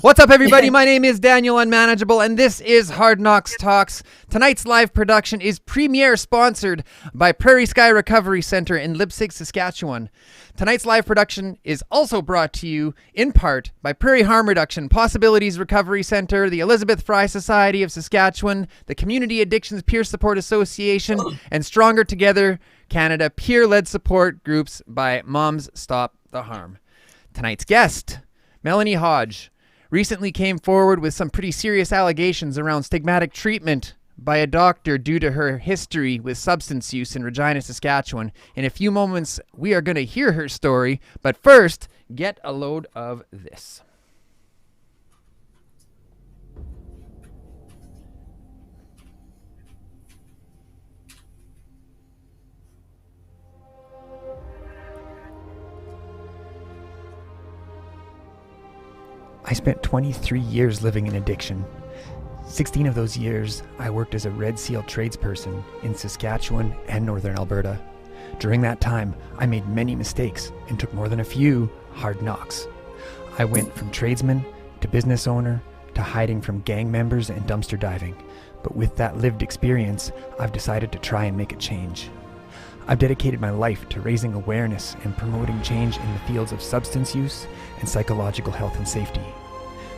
What's up, everybody? My name is Daniel Unmanageable, and this is Hard Knocks Talks. Tonight's live production is premiere sponsored by Prairie Sky Recovery Center in Leipzig, Saskatchewan. Tonight's live production is also brought to you in part by Prairie Harm Reduction, Possibilities Recovery Center, the Elizabeth Fry Society of Saskatchewan, the Community Addictions Peer Support Association, and Stronger Together Canada peer-led support groups by Moms Stop the Harm. Tonight's guest, Melanie Hodge, recently came forward with some pretty serious allegations around stigmatic treatment by a doctor due to her history with substance use in Regina, Saskatchewan. In a few moments, we are going to hear her story, but first, get a load of this. I spent 23 years living in addiction. 16 of those years, I worked as a Red Seal tradesperson in Saskatchewan and Northern Alberta. During that time, I made many mistakes and took more than a few hard knocks. I went from tradesman to business owner to hiding from gang members and dumpster diving. But with that lived experience, I've decided to try and make a change. I've dedicated my life to raising awareness and promoting change in the fields of substance use and psychological health and safety.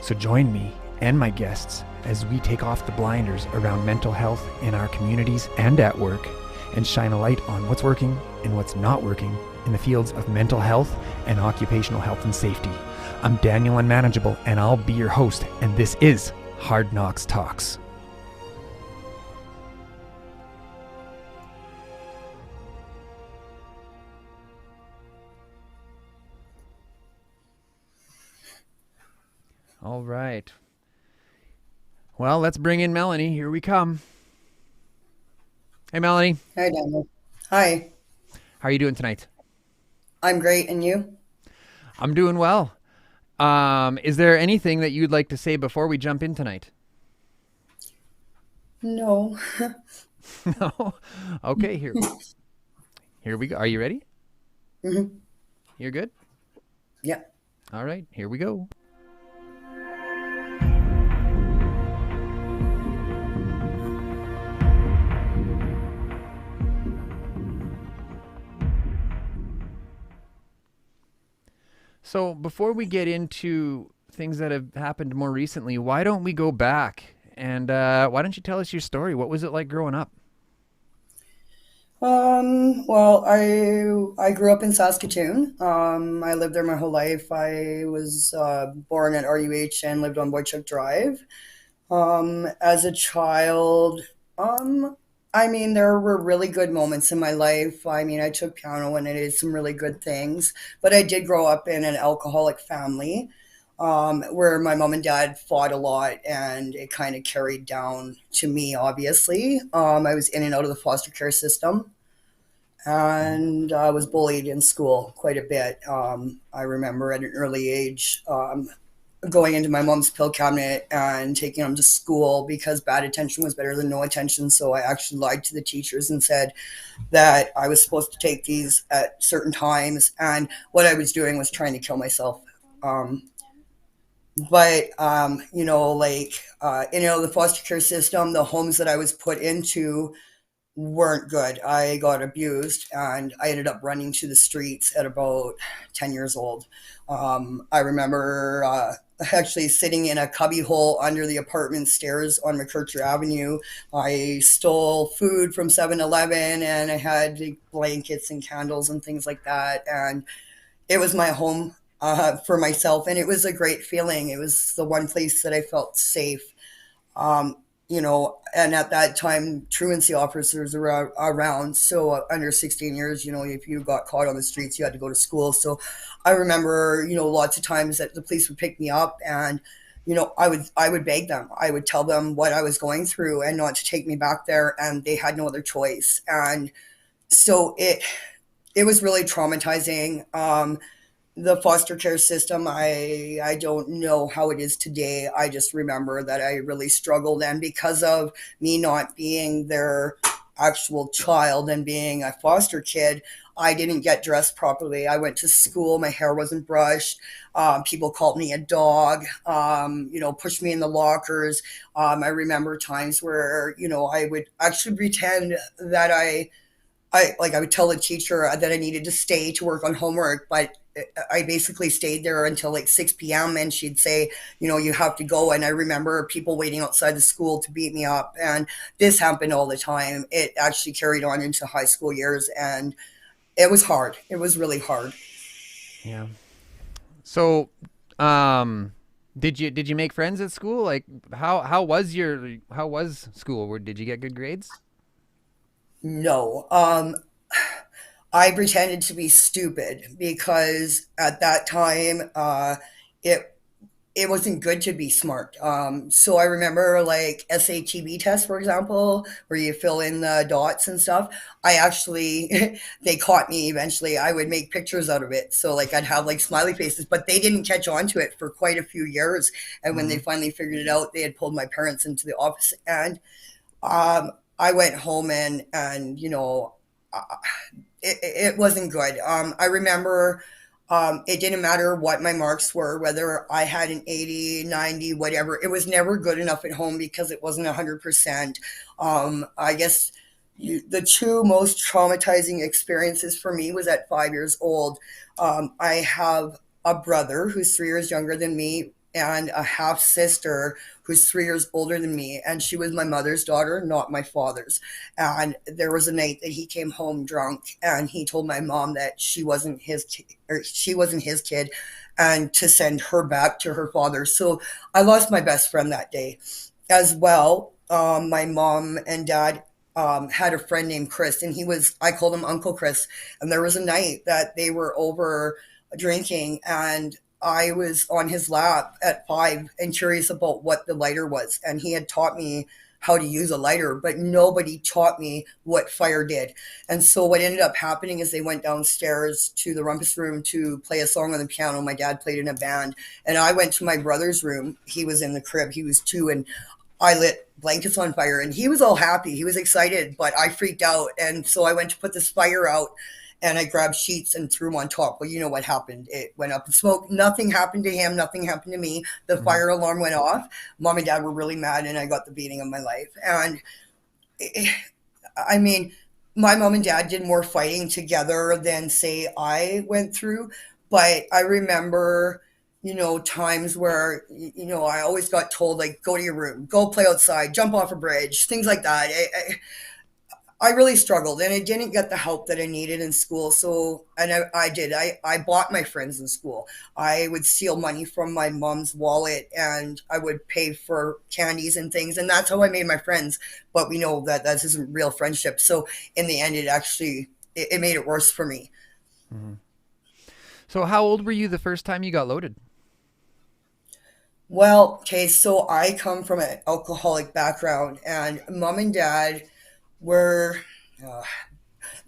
So join me and my guests as we take off the blinders around mental health in our communities and at work, and shine a light on what's working and what's not working in the fields of mental health and occupational health and safety. I'm Daniel Unmanageable, and I'll be your host, and this is Hard Knocks Talks. All right. Well, let's bring in Melanie. Here we come. Hey, Melanie. Hi, Daniel. Hi. How are you doing tonight? I'm great, and you? I'm doing well. Is there anything that you'd like to say before we jump in tonight? No. No? Okay, here we go. Are you ready? hmm You're good? Yeah. All right, here we go. So before we get into things that have happened more recently, why don't we go back and why don't you tell us your story? What was it like growing up? Well, I grew up in Saskatoon. I lived there my whole life. I was born at RUH and lived on Boychuk Drive. As a child, I mean, there were really good moments in my life. I mean, I took piano and I did some really good things, but I did grow up in an alcoholic family, where my mom and dad fought a lot, and it kind of carried down to me, obviously. I was in and out of the foster care system, and I was bullied in school quite a bit. I remember at an early age, going into my mom's pill cabinet and taking them to school because bad attention was better than no attention. So I actually lied to the teachers and said that I was supposed to take these at certain times. And what I was doing was trying to kill myself. Um, the foster care system, the homes that I was put into weren't good. I got abused and I ended up running to the streets at about 10 years old. I remember actually sitting in a cubby hole under the apartment stairs on McKercher Avenue. I stole food from 7-Eleven and I had like, blankets and candles and things like that. And it was my home for myself. And it was a great feeling. It was the one place that I felt safe. um, and at that time, truancy officers were around. So under 16 years, if you got caught on the streets, you had to go to school. So I remember, lots of times that the police would pick me up, and I would beg them. I would tell them what I was going through and not to take me back there, and they had no other choice. And so it was really traumatizing. The foster care system, I don't know how it is today. I just remember that I really struggled, and because of me not being their actual child and being a foster kid, I didn't get dressed properly. I went to school, my hair wasn't brushed. People called me a dog, pushed me in the lockers. I remember times where, I would actually pretend that I would tell the teacher that I needed to stay to work on homework, but I basically stayed there until like 6 p.m. and she'd say, you have to go. And I remember people waiting outside the school to beat me up. And this happened all the time. It actually carried on into high school years and it was hard. It was really hard. Yeah. So, did you make friends at school? Like, how was school? Did you get good grades? No. I pretended to be stupid because at that time, it it wasn't good to be smart. So I remember like SATB test, for example, where you fill in the dots and stuff. I actually, they caught me eventually. I would make pictures out of it. So like I'd have like smiley faces, but they didn't catch on to it for quite a few years. And when they Mm-hmm. finally figured it out, they had pulled my parents into the office and um, I went home and uh, it wasn't good. I remember it didn't matter what my marks were, whether I had an 80, 90, whatever. It was never good enough at home because it wasn't 100%. I guess the two most traumatizing experiences for me was at 5 years old. I have a brother who's 3 years younger than me and a half sister who's 3 years older than me. And she was my mother's daughter, not my father's. And there was a night that he came home drunk and he told my mom that she wasn't his kid and to send her back to her father. So I lost my best friend that day as well. My mom and dad had a friend named Chris, and I called him Uncle Chris. And there was a night that they were over drinking, and I was on his lap at 5 and curious about what the lighter was. And he had taught me how to use a lighter, but nobody taught me what fire did. And so what ended up happening is they went downstairs to the rumpus room to play a song on the piano. My dad played in a band, and I went to my brother's room. He was in the crib. He was 2, and I lit blankets on fire, and he was all happy. He was excited, but I freaked out. And so I went to put this fire out and I grabbed sheets and threw them on top. Well, you know what happened. It went up in smoke. Nothing happened to him. Nothing happened to me. The Mm-hmm. fire alarm went off. Mom and dad were really mad, and I got the beating of my life. And it, I mean, my mom and dad did more fighting together than, say, I went through. But I remember, times where, I always got told, like, go to your room, go play outside, jump off a bridge, things like that. I really struggled and I didn't get the help that I needed in school. So, and I did. I bought my friends in school. I would steal money from my mom's wallet and I would pay for candies and things. And that's how I made my friends. But we know that that isn't real friendship. So, in the end, it made it worse for me. Mm-hmm. So, how old were you the first time you got loaded? Well, okay, so I come from an alcoholic background, and mom and dad were. Uh,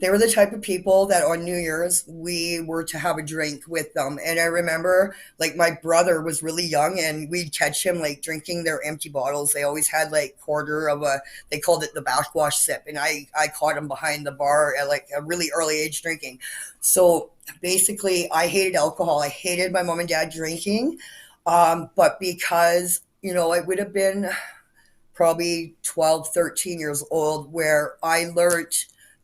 They were the type of people that on New Year's we were to have a drink with them. And I remember like my brother was really young and we'd catch him like drinking their empty bottles. They always had like quarter of they called it the backwash sip. And I caught him behind the bar at like a really early age drinking. So basically I hated alcohol. I hated my mom and dad drinking. But because, it would have been probably 12, 13 years old, where I learned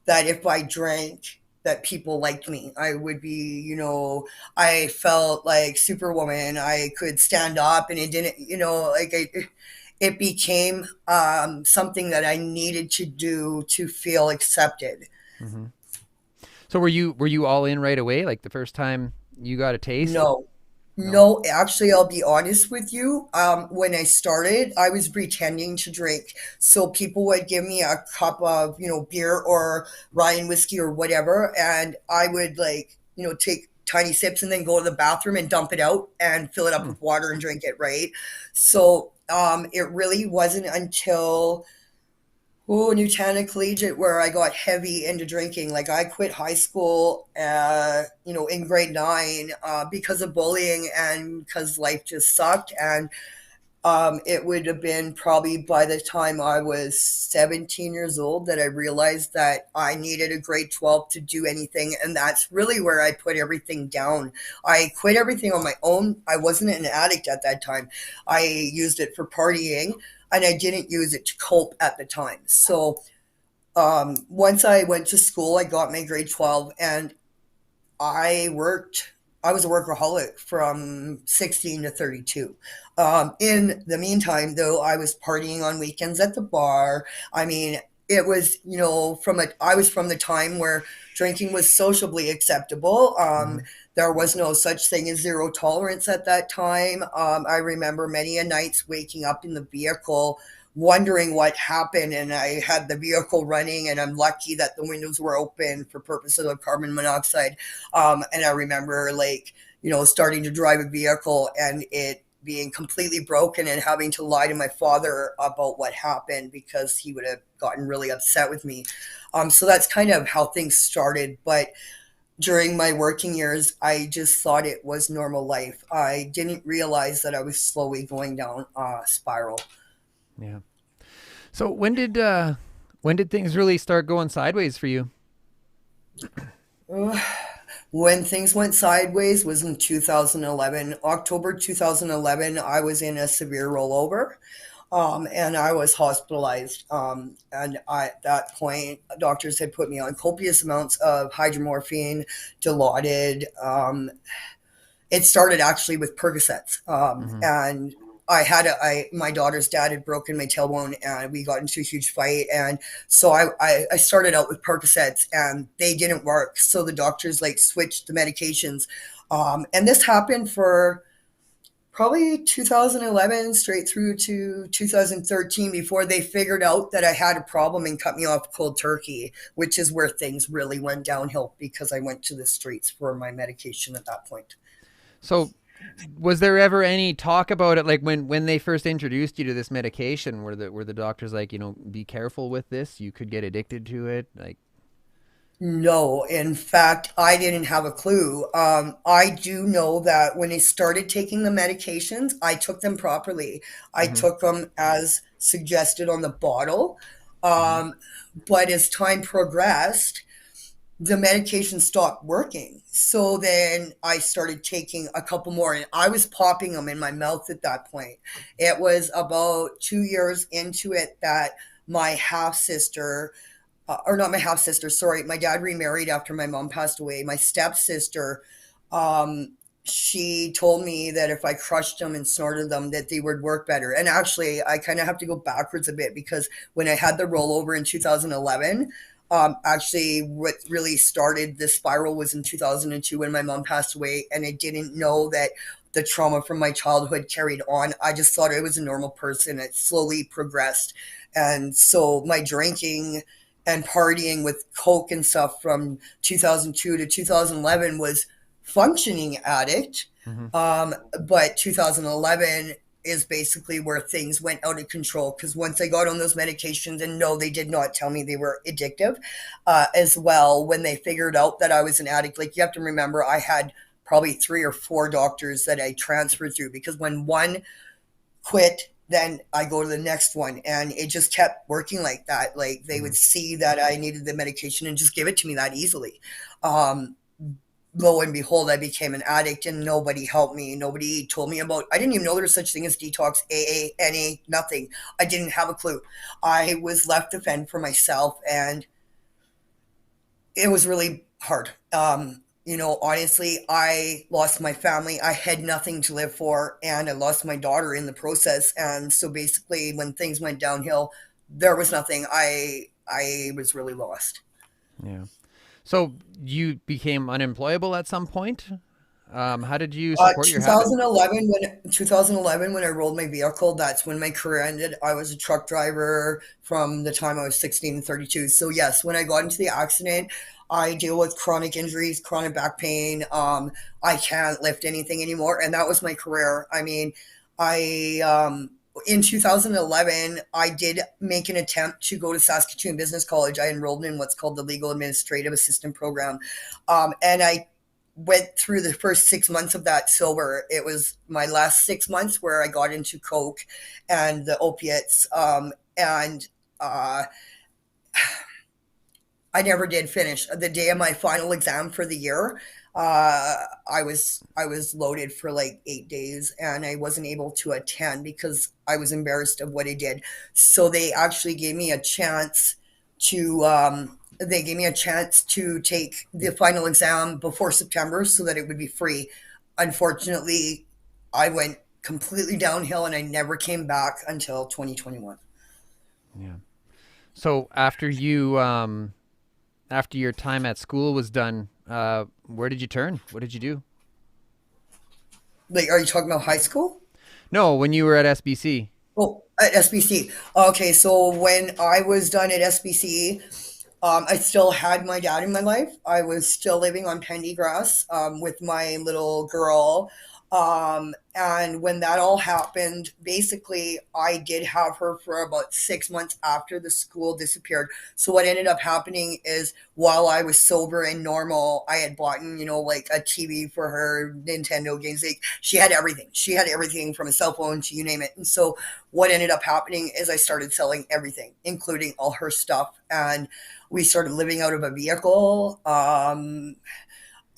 that if I drank, that people liked me. I would be, I felt like Superwoman. I could stand up and it didn't, it became something that I needed to do to feel accepted. Mm-hmm. So, were you all in right away? Like the first time you got a taste? No. No. No, actually, I'll be honest with you. When I started, I was pretending to drink. So people would give me a cup of, beer or Ryan whiskey or whatever, and I would like, take tiny sips and then go to the bathroom and dump it out and fill it up Hmm. with water and drink it, right? So it really wasn't until Newtown Collegiate, where I got heavy into drinking. Like I quit high school, in grade 9 because of bullying and because life just sucked. And It would have been probably by the time I was 17 years old that I realized that I needed a grade 12 to do anything. And that's really where I put everything down. I quit everything on my own. I wasn't an addict at that time. I used it for partying and I didn't use it to cope at the time. So once I went to school, I got my grade 12 and I worked. I was a workaholic from 16 to 32. In the meantime, though, I was partying on weekends at the bar. I mean, it was, I was from the time where drinking was sociably acceptable. Mm-hmm. There was no such thing as zero tolerance at that time. I remember many a nights waking up in the vehicle wondering what happened, and I had the vehicle running and I'm lucky that the windows were open for purposes of carbon monoxide. And I remember starting to drive a vehicle and it being completely broken and having to lie to my father about what happened because he would have gotten really upset with me. So that's kind of how things started. But during my working years, I just thought it was normal life. I didn't realize that I was slowly going down a spiral. Yeah. So when did things really start going sideways for you? When things went sideways was in 2011. October 2011, I was in a severe rollover, and I was hospitalized. And at that point, doctors had put me on copious amounts of hydromorphine, Dilaudid. It started actually with Percocets, Mm-hmm. and my daughter's dad had broken my tailbone and we got into a huge fight. And so I started out with Percocets and they didn't work. So the doctors switched the medications. And this happened for probably 2011 straight through to 2013 before they figured out that I had a problem and cut me off cold turkey, which is where things really went downhill because I went to the streets for my medication at that point. So was there ever any talk about it, like when they first introduced you to this medication, were the doctors like, be careful with this, you could get addicted to it, like? No, in fact, I didn't have a clue. I do know that when I started taking the medications, I took them properly. I Mm-hmm. took them as suggested on the bottle. Mm-hmm. Um, but as time progressed, the medication stopped working. So then I started taking a couple more, and I was popping them in my mouth at that point. It was about 2 years into it that my half sister, or not my half sister, sorry, my dad remarried after my mom passed away. My stepsister, she told me that if I crushed them and snorted them, that they would work better. And actually, I kind of have to go backwards a bit because when I had the rollover in 2011, actually, what really started this spiral was in 2002 when my mom passed away, and I didn't know that the trauma from my childhood carried on. I just thought I was a normal person. It slowly progressed. And so my drinking and partying with Coke and stuff from 2002 to 2011 was functioning addict. Mm-hmm. But 2011 is basically where things went out of control because once I got on those medications, and no, they did not tell me they were addictive, as well, when they figured out that I was an addict, like you have to remember, I had probably 3 or 4 doctors that I transferred through because when one quit, then I go to the next one. And it just kept working like that. Like they Mm-hmm. would see that I needed the medication and just give it to me that easily. Um, Lo and behold, I became an addict and nobody helped me. Nobody told me about, I didn't even know there was such thing as detox, AA, NA, nothing. I didn't have a clue. I was left to fend for myself and it was really hard. Honestly, I lost my family. I had nothing to live for, and I lost my daughter in the process. And so basically, when things went downhill, there was nothing. I was really lost. Yeah. So you became unemployable at some point. How did you support your habit? 2011 when I rolled my vehicle, that's when my career ended. I was a truck driver from the time I was 16 to 32. So yes, when I got into the accident, I deal with chronic injuries, chronic back pain. I can't lift anything anymore, and that was my career. I mean, I in 2011, I did make an attempt to go to Saskatoon Business College. I enrolled in what's called the Legal Administrative Assistant Program, and I went through the first 6 months of that sober. It was my last 6 months where I got into coke and the opiates. And I never did finish. The day of my final exam for the year, I was loaded for like 8 days, and I wasn't able to attend because I was embarrassed of what I did. So they actually gave me a chance to. They gave me a chance to take the final exam before September so that it would be free. Unfortunately, I went completely downhill and I never came back until 2021. Yeah. So after your time at school was done, where did you turn? What did you do? Like, are you talking about high school? No, when you were at SBC. Oh, at SBC. Okay, so when I was done at SBC, I still had my dad in my life. I was still living on Pendergrass with my little girl. And when that all happened, basically, I did have her for about 6 months after the school disappeared. So what ended up happening is while I was sober and normal, I had bought, like a TV for her, Nintendo games. Like, she had everything. She had everything from a cell phone to you name it. And so what ended up happening is I started selling everything, including all her stuff. And we started living out of a vehicle.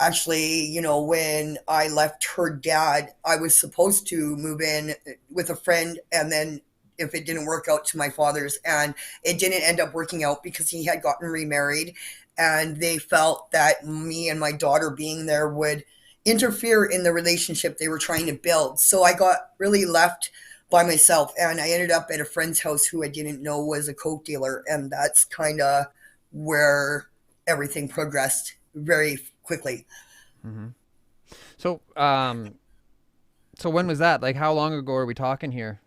Actually, when I left her dad, I was supposed to move in with a friend, and then if it didn't work out, to my father's, and it didn't end up working out because he had gotten remarried, and they felt that me and my daughter being there would interfere in the relationship they were trying to build. So I got really left by myself, and I ended up at a friend's house who I didn't know was a coke dealer, and that's kind of where everything progressed very quickly. Hmm. So, so when was that? Like, how long ago are we talking here?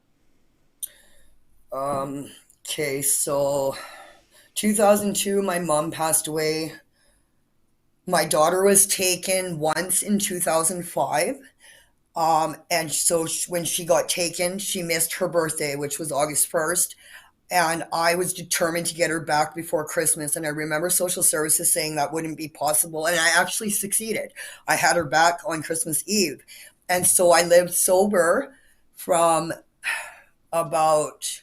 Okay, so 2002, my mom passed away. My daughter was taken once in 2005. And so when she got taken, she missed her birthday, which was August 1st. And I was determined to get her back before Christmas. And I remember social services saying that wouldn't be possible. And I actually succeeded. I had her back on Christmas Eve. And so I lived sober from about,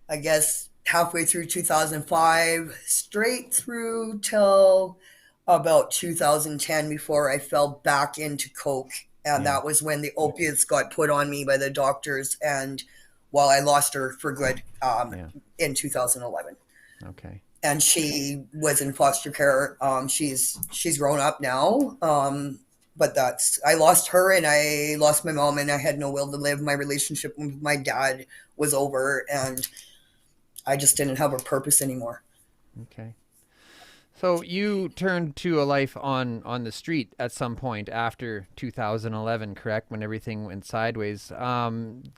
I guess, halfway through 2005, straight through till about 2010 before I fell back into coke. And Yeah. that was when the opiates got put on me by the doctors. And well, I lost her for good Yeah. in 2011. Okay. And she was in foster care. She's grown up now. But that's I lost her and I lost my mom and I had no will to live. My relationship with my dad was over and I just didn't have a purpose anymore. Okay. So you turned to a life on the street at some point after 2011, correct? When everything went sideways.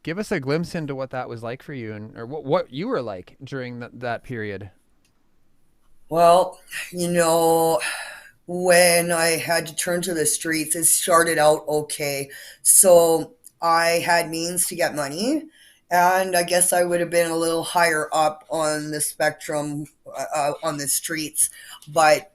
Give us a glimpse into what that was like for you, and or what you were like during that period. Well, you know, when I had to turn to the streets, it started out okay. So I had means to get money, and I guess I would have been a little higher up on the spectrum on the streets. But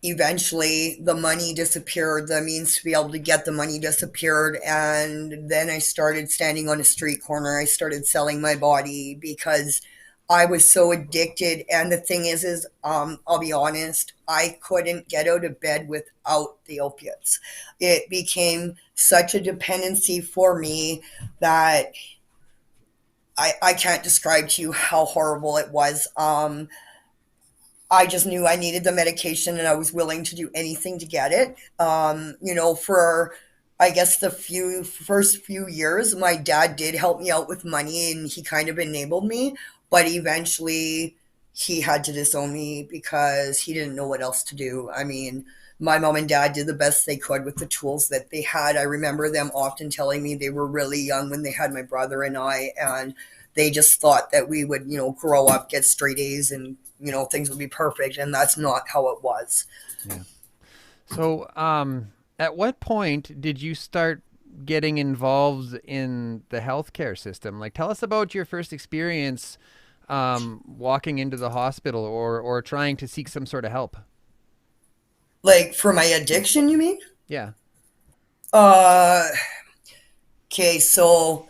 eventually the money disappeared, the means to be able to get the money disappeared, and then I started standing on a street corner. I started selling my body because I was so addicted. And the thing is, I'll be honest, I couldn't get out of bed without the opiates. It became such a dependency for me that I can't describe to you how horrible it was. I just knew I needed the medication and I was willing to do anything to get it. For I guess the first few years, my dad did help me out with money and he kind of enabled me, but eventually he had to disown me because he didn't know what else to do. I mean, my mom and dad did the best they could with the tools that they had. I remember them often telling me they were really young when they had my brother and I, and they just thought that we would, grow up, get straight A's, and things would be perfect, and that's not how it was. Yeah. So, at what point did you start getting involved in the healthcare system? Like, tell us about your first experience walking into the hospital or trying to seek some sort of help. Like for my addiction, you mean? Yeah. Uh, okay, so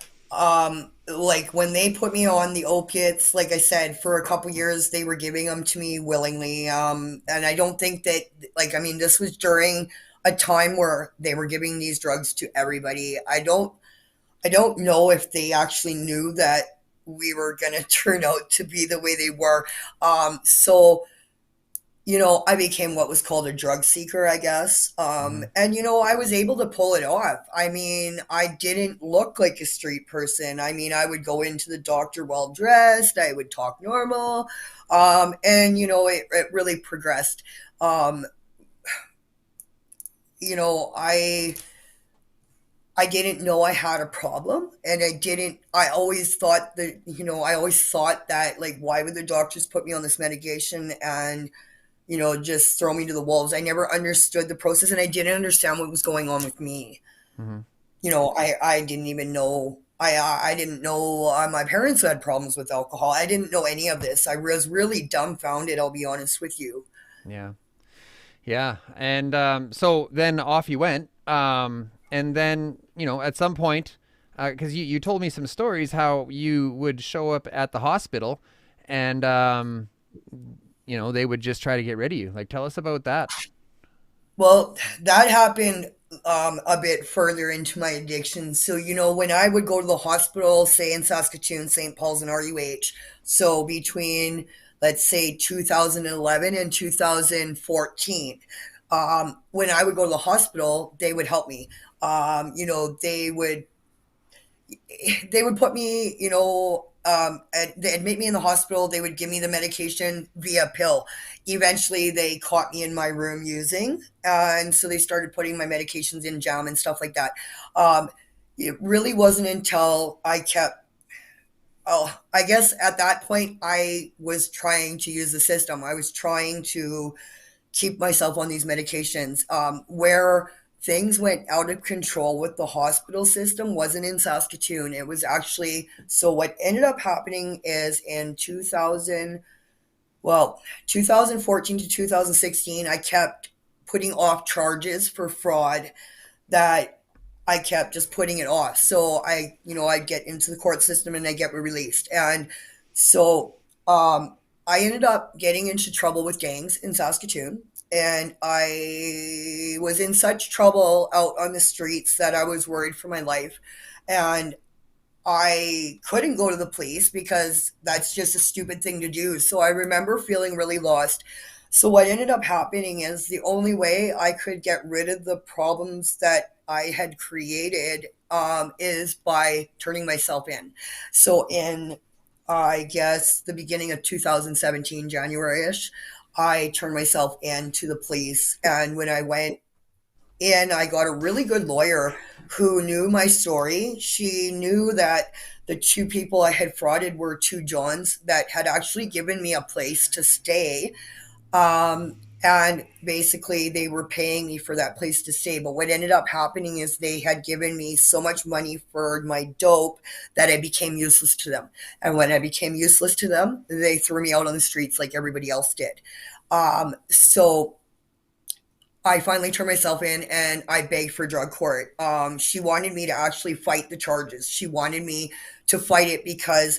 like when they put me on the opiates, like I said, for a couple years they were giving them to me willingly. And I don't think that, like, I mean, this was during a time where they were giving these drugs to everybody. I don't know if they actually knew that we were gonna turn out to be the way they were. So I became what was called a drug seeker, I guess. Mm-hmm. And, I was able to pull it off. I mean, I didn't look like a street person. I mean, I would go into the doctor well dressed, I would talk normal. And, it really progressed. Um, I didn't know I had a problem, and I always thought that, like, why would the doctors put me on this medication and just throw me to the wolves. I never understood the process, and I didn't understand what was going on with me. Mm-hmm. I didn't even know. I didn't know my parents had problems with alcohol. I didn't know any of this. I was really dumbfounded. I'll be honest with you. Yeah. Yeah. And so then off you went. And then, at some point, because you told me some stories how you would show up at the hospital and, they would just try to get rid of you. Like, tell us about that. Well, that happened a bit further into my addiction. So, when I would go to the hospital, say in Saskatoon, St. Paul's, and RUH, so between, let's say, 2011 and 2014, when I would go to the hospital, they would help me. They would put me, they admit me in the hospital. They would give me the medication via pill. Eventually, they caught me in my room using, and so they started putting my medications in jam and stuff like that. Um, it really wasn't until I guess at that point, I was trying to use the system. I was trying to keep myself on these medications. Where things went out of control with the hospital system wasn't in Saskatoon. It was actually, so what ended up happening is in 2014 to 2016, I kept putting off charges for fraud that I kept just putting it off. So I'd get into the court system and I get released. And so I ended up getting into trouble with gangs in Saskatoon. And I was in such trouble out on the streets that I was worried for my life. And I couldn't go to the police because that's just a stupid thing to do. So I remember feeling really lost. So what ended up happening is the only way I could get rid of the problems that I had created is by turning myself in. So in, I guess, the beginning of 2017, January-ish, I turned myself in to the police. And when I went in, I got a really good lawyer who knew my story. She knew that the two people I had frauded were two Johns that had actually given me a place to stay. And basically, they were paying me for that place to stay. But what ended up happening is they had given me so much money for my dope that I became useless to them. And when I became useless to them, they threw me out on the streets like everybody else did. So I finally turned myself in and I begged for drug court. She wanted me to actually fight the charges. She wanted me to fight it because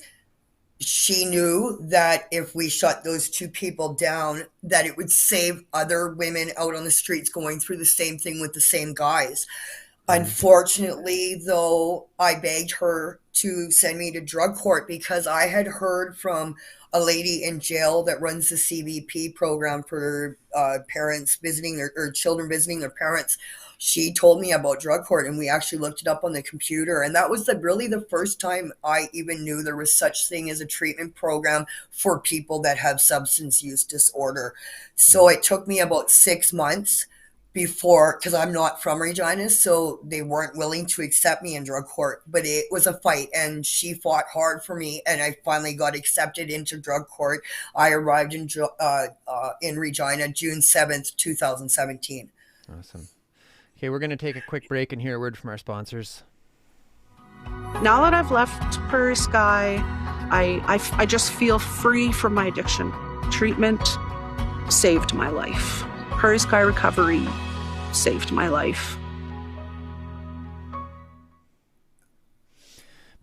she knew that if we shut those two people down, that it would save other women out on the streets going through the same thing with the same guys. Mm-hmm. Unfortunately, though, I begged her to send me to drug court because I had heard from a lady in jail that runs the CVP program for parents visiting or children visiting their parents. She told me about drug court, and we actually looked it up on the computer. And that was really the first time I even knew there was such thing as a treatment program for people that have substance use disorder. So it took me about 6 months before, because I'm not from Regina, so they weren't willing to accept me in drug court. But it was a fight, and she fought hard for me, and I finally got accepted into drug court. I arrived in Regina June 7th, 2017. Awesome. Okay, we're going to take a quick break and hear a word from our sponsors. Now that I've left Prairie Sky, I just feel free from my addiction. Treatment saved my life. Prairie Sky Recovery saved my life.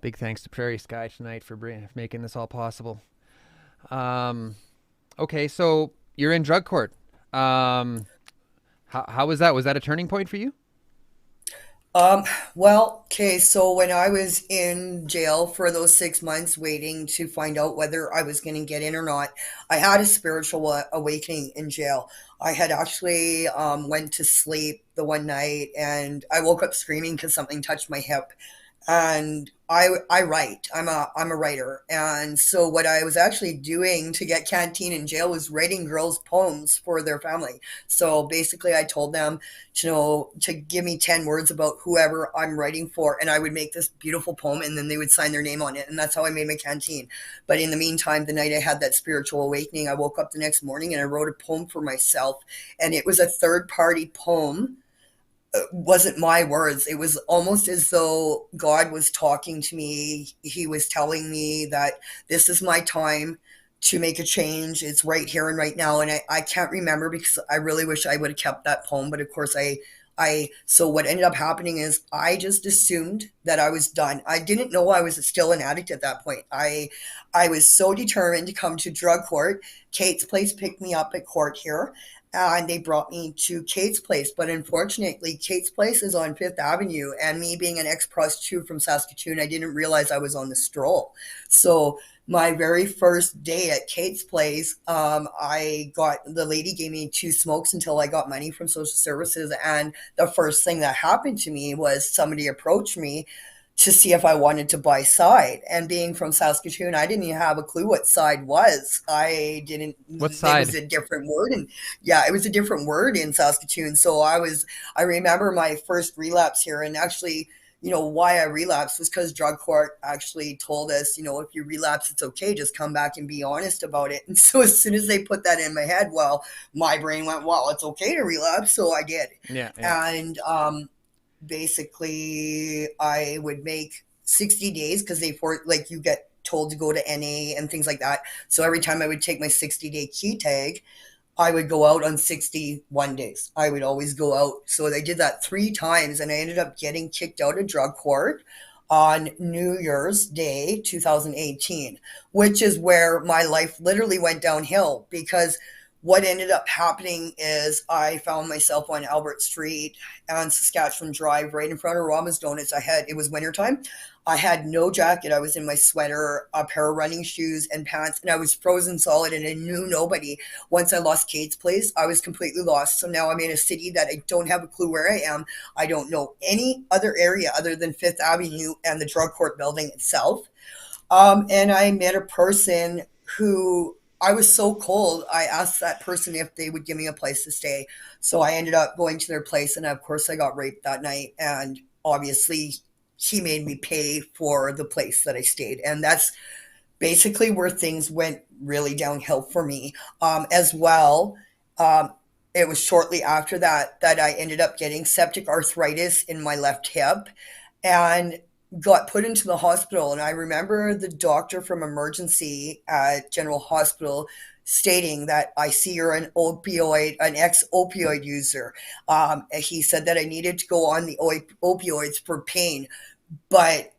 Big thanks to Prairie Sky tonight for making this all possible. Okay, so you're in drug court. How was that? Was that a turning point for you? Well, okay, so when I was in jail for those 6 months waiting to find out whether I was going to get in or not, I had a spiritual awakening in jail. I had actually went to sleep the one night and I woke up screaming because something touched my hip. And I write. I'm a writer, and so what I was actually doing to get canteen in jail was writing girls poems for their family. So basically, I told them to give me 10 words about whoever I'm writing for, and I would make this beautiful poem, and then they would sign their name on it, and that's how I made my canteen. But in the meantime, the night I had that spiritual awakening, I woke up the next morning and I wrote a poem for myself, and it was a third party poem. Wasn't my words. It was almost as though God was talking to me. He was telling me that this is my time to make a change. It's right here and right now. And I can't remember because I really wish I would have kept that poem. But of course, so what ended up happening is I just assumed that I was done. I didn't know I was still an addict at that point. I was so determined to come to drug court. Kate's Place picked me up at court here and they brought me to Kate's Place. But unfortunately, Kate's Place is on Fifth Avenue. And me being an ex-prostitute from Saskatoon, I didn't realize I was on the stroll. So my very first day at Kate's Place, the lady gave me 2 smokes until I got money from social services. And the first thing that happened to me was somebody approached me to see if I wanted to buy side. And being from Saskatoon, I didn't even have a clue what side was. I didn't, What it side? was a different word. And yeah, it was a different word in Saskatoon. So I remember my first relapse here. And actually, why I relapsed was because drug court actually told us, if you relapse, it's okay. Just come back and be honest about it. And so as soon as they put that in my head, well, my brain went, well, it's okay to relapse. So I did. Yeah. And basically I would make 60 days because you get told to go to NA and things like that. So every time I would take my 60-day key tag, I would go out on 61 days. I would always go out. So I did that 3 times and I ended up getting kicked out of drug court on New Year's Day 2018, which is where my life literally went downhill because what ended up happening is I found myself on Albert Street on Saskatchewan Drive right in front of Rama's Donuts. It was wintertime. I had no jacket. I was in my sweater, a pair of running shoes and pants, and I was frozen solid and I knew nobody. Once I lost Kate's Place, I was completely lost. So now I'm in a city that I don't have a clue where I am. I don't know any other area other than Fifth Avenue and the drug court building itself. And I met a person who I was so cold. I asked that person if they would give me a place to stay. So I ended up going to their place. And of course, I got raped that night. And obviously, he made me pay for the place that I stayed. And that's basically where things went really downhill for me. As well, it was shortly after that I ended up getting septic arthritis in my left hip. And got put into the hospital. And I remember the doctor from emergency at General Hospital stating that I see you're an ex-opioid user. He said that I needed to go on the opioids for pain. But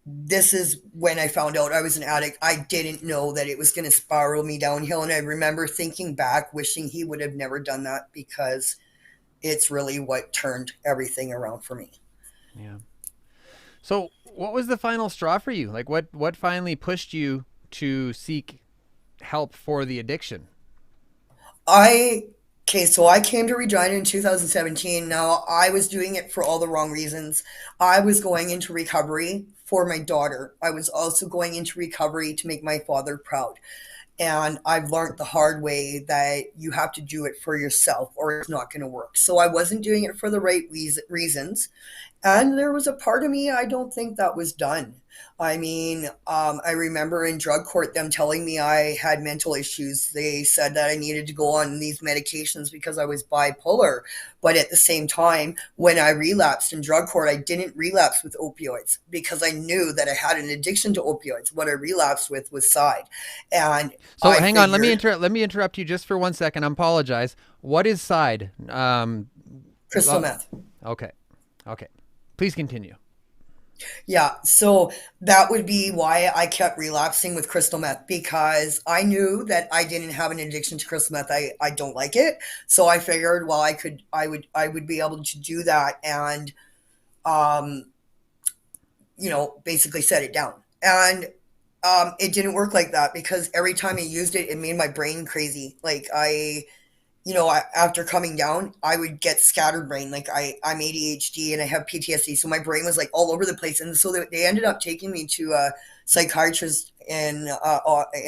this is when I found out I was an addict. I didn't know that it was going to spiral me downhill. And I remember thinking back, wishing he would have never done that because it's really what turned everything around for me. Yeah. So what was the final straw for you? Like what finally pushed you to seek help for the addiction? So I came to Regina in 2017. Now I was doing it for all the wrong reasons. I was going into recovery for my daughter. I was also going into recovery to make my father proud. And I've learned the hard way that you have to do it for yourself or it's not going to work. So I wasn't doing it for the right reasons. And there was a part of me, I don't think that was done. I mean, I remember in drug court them telling me I had mental issues. They said that I needed to go on these medications because I was bipolar. But at the same time, when I relapsed in drug court, I didn't relapse with opioids because I knew that I had an addiction to opioids. What I relapsed with was side. And So I hang on, figured let me interrupt you just for 1 second. I apologize. What is side? crystal meth. Okay, okay. Please continue. Yeah, so that would be why I kept relapsing with crystal meth because I knew that I didn't have an addiction to crystal meth. I don't like it. So I figured, well, I would be able to do that and um, basically set it down. And it didn't work like that because every time I used it, it made my brain crazy. Like after coming down, I would get scattered brain. Like I'm ADHD and I have PTSD, so my brain was like all over the place. And so they ended up taking me to a psychiatrist in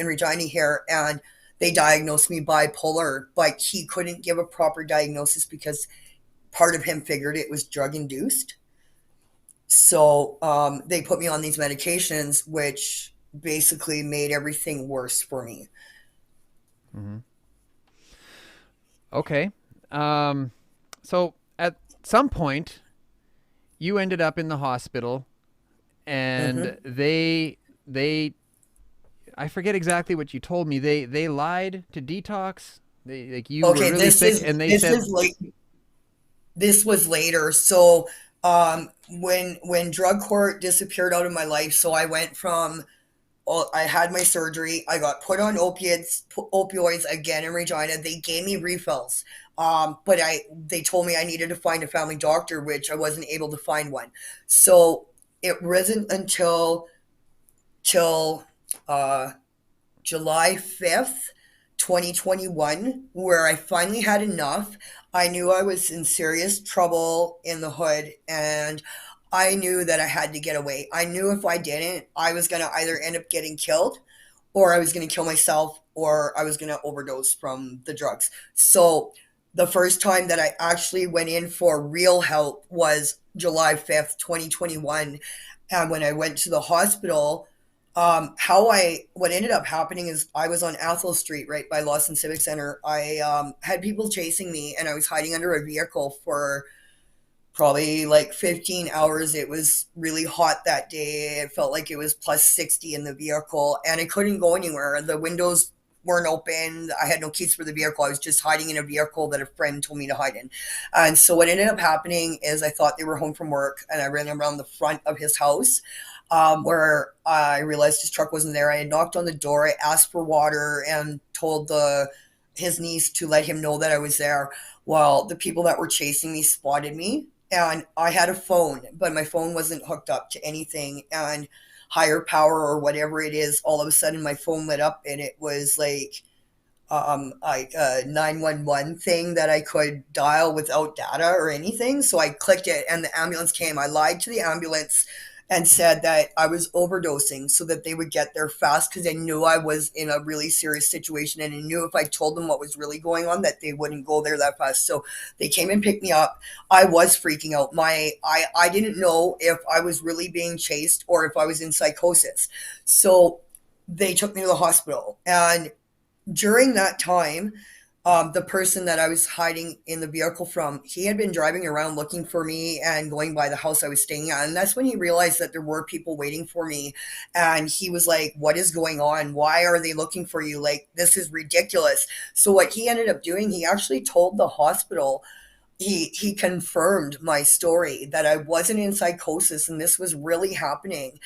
Regina here, and they diagnosed me bipolar, but he couldn't give a proper diagnosis because part of him figured it was drug induced. So they put me on these medications, which basically made everything worse for me. Mm-hmm. Okay. Um, so at some point, you ended up in the hospital, and Hmm. they I forget exactly what you told me. They lied to detox. They like you were Okay, really sick, and they said, this was later. So when drug court disappeared out of my life, so I went from I had my surgery. I got put on opioids again in Regina. They gave me refills. But they told me I needed to find a family doctor, which I wasn't able to find one. So it wasn't until till uh, July 5th, 2021, where I finally had enough. I knew I was in serious trouble in the hood, and I knew that I had to get away. I knew if I didn't, I was going to either end up getting killed or I was going to kill myself or I was going to overdose from the drugs. So the first time that I actually went in for real help was July 5th, 2021. And when I went to the hospital, what ended up happening is I was on Athol Street, right by Lawson Civic Center. I had people chasing me, and I was hiding under a vehicle for probably like 15 hours. It was really hot that day. It felt like it was plus 60 in the vehicle, and I couldn't go anywhere. The windows weren't open. I had no keys for the vehicle. I was just hiding in a vehicle that a friend told me to hide in. And so what ended up happening is I thought they were home from work, and I ran around the front of his house, where I realized his truck wasn't there. I had knocked on the door. I asked for water and told his niece to let him know that I was there. Well, the people that were chasing me spotted me, and I had a phone, but my phone wasn't hooked up to anything. And higher power or whatever it is, all of a sudden my phone lit up, and it was like a 911 thing that I could dial without data or anything. So I clicked it, and the ambulance came. I lied to the ambulance and said that I was overdosing so that they would get there fast because they knew I was in a really serious situation, and I knew if I told them what was really going on that they wouldn't go there that fast. So they came and picked me up. I was freaking out. I didn't know if I was really being chased or if I was in psychosis. So they took me to the hospital, and during that time, the person that I was hiding in the vehicle from, he had been driving around looking for me and going by the house I was staying at. And that's when he realized that there were people waiting for me. And he was like, "What is going on? Why are they looking for you? Like, this is ridiculous." So what he ended up doing, he actually told the hospital, he confirmed my story that I wasn't in psychosis and this was really happening.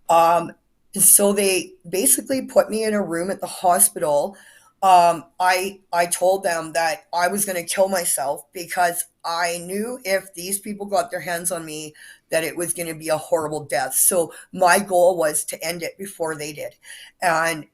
Um, so they basically put me in a room at the hospital. I told them that I was going to kill myself because I knew if these people got their hands on me, that it was going to be a horrible death. So my goal was to end it before they did. And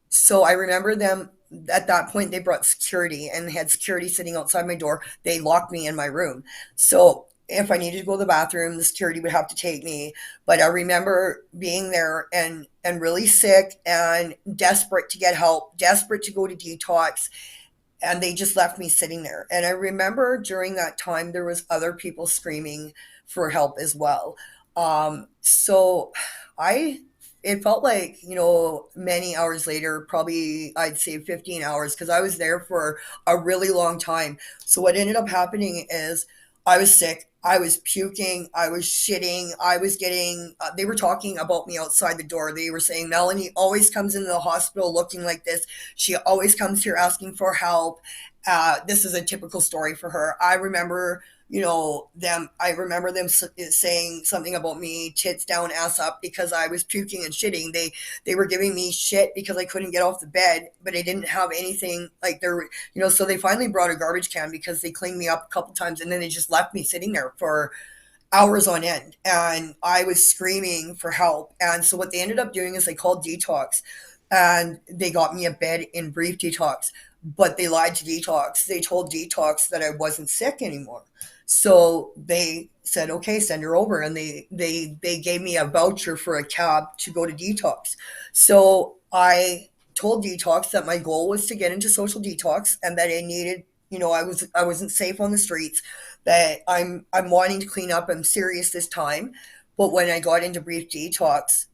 so I remember them at that point, they brought security and had security sitting outside my door. They locked me in my room. So if I needed to go to the bathroom, the security would have to take me. But I remember being there and really sick and desperate to get help, desperate to go to detox, and they just left me sitting there. And I remember during that time there was other people screaming for help as well. So I it felt like, many hours later, probably I'd say 15 hours, because I was there for a really long time. So what ended up happening is I was sick. I was puking. I was shitting. I was getting, they were talking about me outside the door. They were saying, Melanie always comes into the hospital looking like this. She always comes here asking for help. This is a typical story for her. I remember them saying something about me, tits down, ass up, because I was puking and shitting. They were giving me shit because I couldn't get off the bed, but I didn't have anything like so they finally brought a garbage can because they cleaned me up a couple times, and then they just left me sitting there for hours on end, and I was screaming for help. And so what they ended up doing is they called detox, and they got me a bed in brief detox, but they lied to detox. They told detox that I wasn't sick anymore. So they said, okay, send her over. And they gave me a voucher for a cab to go to detox. So I told detox that my goal was to get into social detox, and that I needed, I wasn't safe on the streets, that I'm wanting to clean up. I'm serious this time. But when I got into brief detox,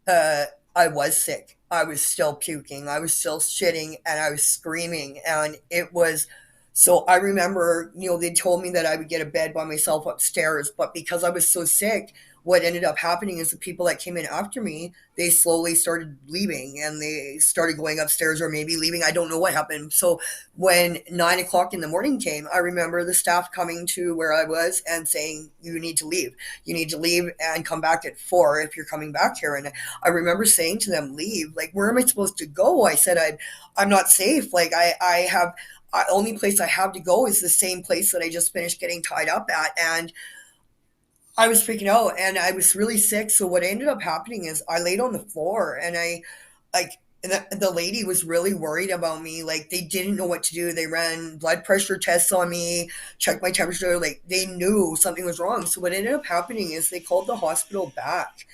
I was sick. I was still puking. I was still shitting, and I was screaming. And it was, so I remember, they told me that I would get a bed by myself upstairs, but because I was so sick, what ended up happening is the people that came in after me, they slowly started leaving, and they started going upstairs, or maybe leaving. I don't know what happened. So when 9 o'clock in the morning came, I remember the staff coming to where I was and saying, you need to leave. You need to leave and come back at 4 if you're coming back here. And I remember saying to them, leave. Like, where am I supposed to go? I said, I'm not safe. Like, only place I have to go is the same place that I just finished getting tied up at. And I was freaking out, and I was really sick. So what ended up happening is I laid on the floor, and the lady was really worried about me. Like, they didn't know what to do. They ran blood pressure tests on me, checked my temperature. Like, they knew something was wrong. So what ended up happening is they called the hospital back,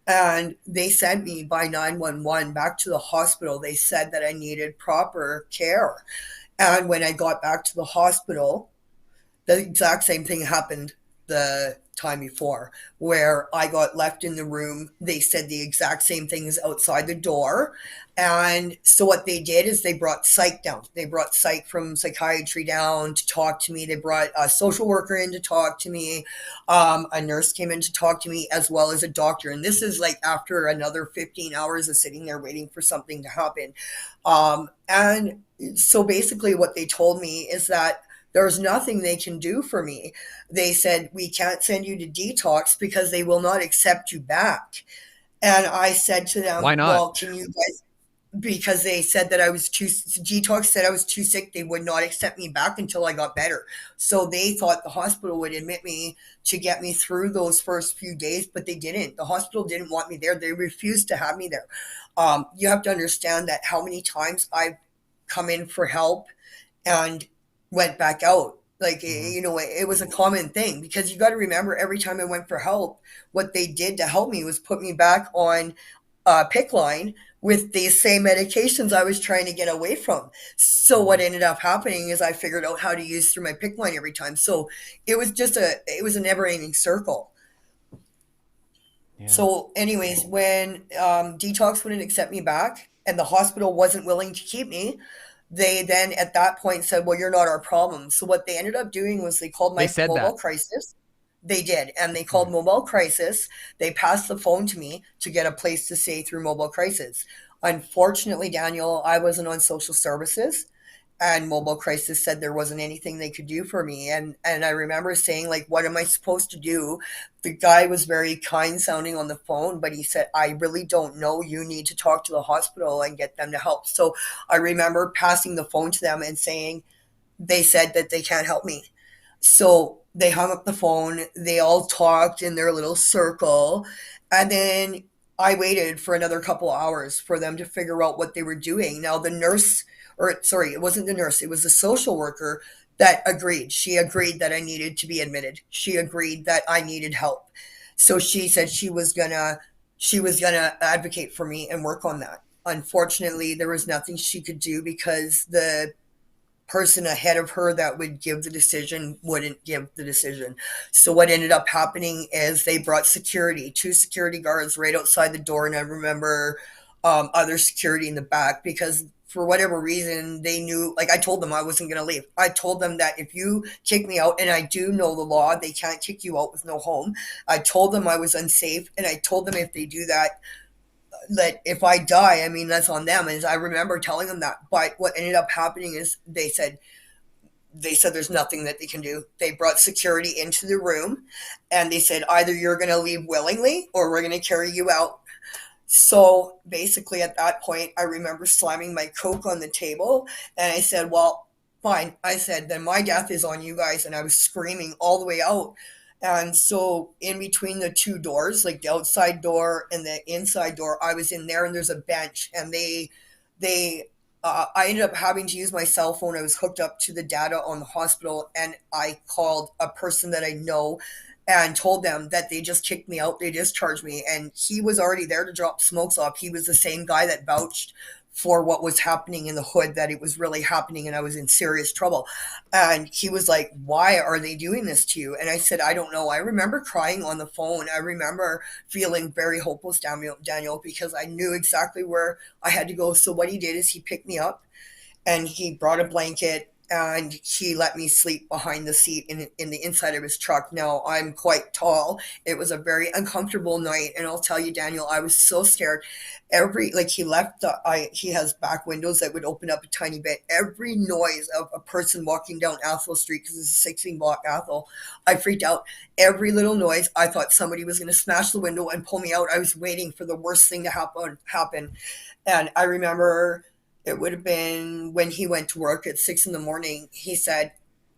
and they sent me by 911 back to the hospital. They said that I needed proper care. And when I got back to the hospital, the exact same thing happened the time before, where I got left in the room. They said the exact same things outside the door. And so what they did is they brought psych down. They brought psych from psychiatry down to talk to me. They brought a social worker in to talk to me. A nurse came in to talk to me, as well as a doctor. And this is like after another 15 hours of sitting there waiting for something to happen. And so basically what they told me is that there's nothing they can do for me. They said, we can't send you to detox because they will not accept you back. And I said to them, Why not? well, can you guys, because they said that detox said I was too sick. They would not accept me back until I got better. So they thought the hospital would admit me to get me through those first few days, but they didn't. The hospital didn't want me there. They refused to have me there. You have to understand that how many times I've come in for help and went back out. Like, it was a common thing, because you got to remember, every time I went for help, what they did to help me was put me back on a PIC line with the same medications I was trying to get away from. So what ended up happening is I figured out how to use through my PIC line every time. So it was a never ending circle. Yeah. So anyways, when detox wouldn't accept me back and the hospital wasn't willing to keep me, they then at that point said, well, you're not our problem. So what they ended up doing was they called my mobile crisis. They did. And they called mobile crisis. They passed the phone to me to get a place to stay through mobile crisis. Unfortunately, Daniel, I wasn't on social services, and mobile crisis said there wasn't anything they could do for me. And I remember saying, like, what am I supposed to do? The guy was very kind sounding on the phone, but he said, I really don't know. You need to talk to the hospital and get them to help. So I remember passing the phone to them and saying, they said that they can't help me. So they hung up the phone. They all talked in their little circle. And then I waited for another couple hours for them to figure out what they were doing. Now, the nurse, or sorry, it wasn't the nurse, it was the social worker that agreed. She agreed that I needed to be admitted. She agreed that I needed help. So she said she was gonna advocate for me and work on that. Unfortunately, there was nothing she could do because the person ahead of her that would give the decision wouldn't give the decision. So what ended up happening is they brought security, two security guards right outside the door, and I remember other security in the back, because for whatever reason they knew, like, I told them I wasn't going to leave. I told them that if you kick me out, and I do know the law, they can't kick you out with no home. I told them I was unsafe, and I told them if they do that, that if I die, I mean, that's on them. As I remember telling them that. But what ended up happening is they said there's nothing that they can do. They brought security into the room, and they said either you're going to leave willingly or we're going to carry you out. So basically, at that point, I remember slamming my Coke on the table, and I said, well, fine. I said, then my death is on you guys. And I was screaming all the way out. And so, in between the two doors, like the outside door and the inside door, I was in there, and there's a bench, and I ended up having to use my cell phone. I was hooked up to the data on the hospital, and I called a person that I know and told them that they just kicked me out. They discharged me, and he was already there to drop smokes off. He was the same guy that vouched for what was happening in the hood, that it was really happening and I was in serious trouble. And he was like, why are they doing this to you? And I said, I don't know. I remember crying on the phone. I remember feeling very hopeless, Daniel, because I knew exactly where I had to go. So what he did is he picked me up, and he brought a blanket, and he let me sleep behind the seat in the inside of his truck. Now, I'm quite tall. It was a very uncomfortable night, and I'll tell you, Daniel, I was so scared. He has back windows that would open up a tiny bit. Every noise of a person walking down Athol Street, because it's a 16 block Athol, I freaked out. Every little noise, I thought somebody was going to smash the window and pull me out. I was waiting for the worst thing to happen. And I remember it would have been when he went to work at 6 in the morning. He said,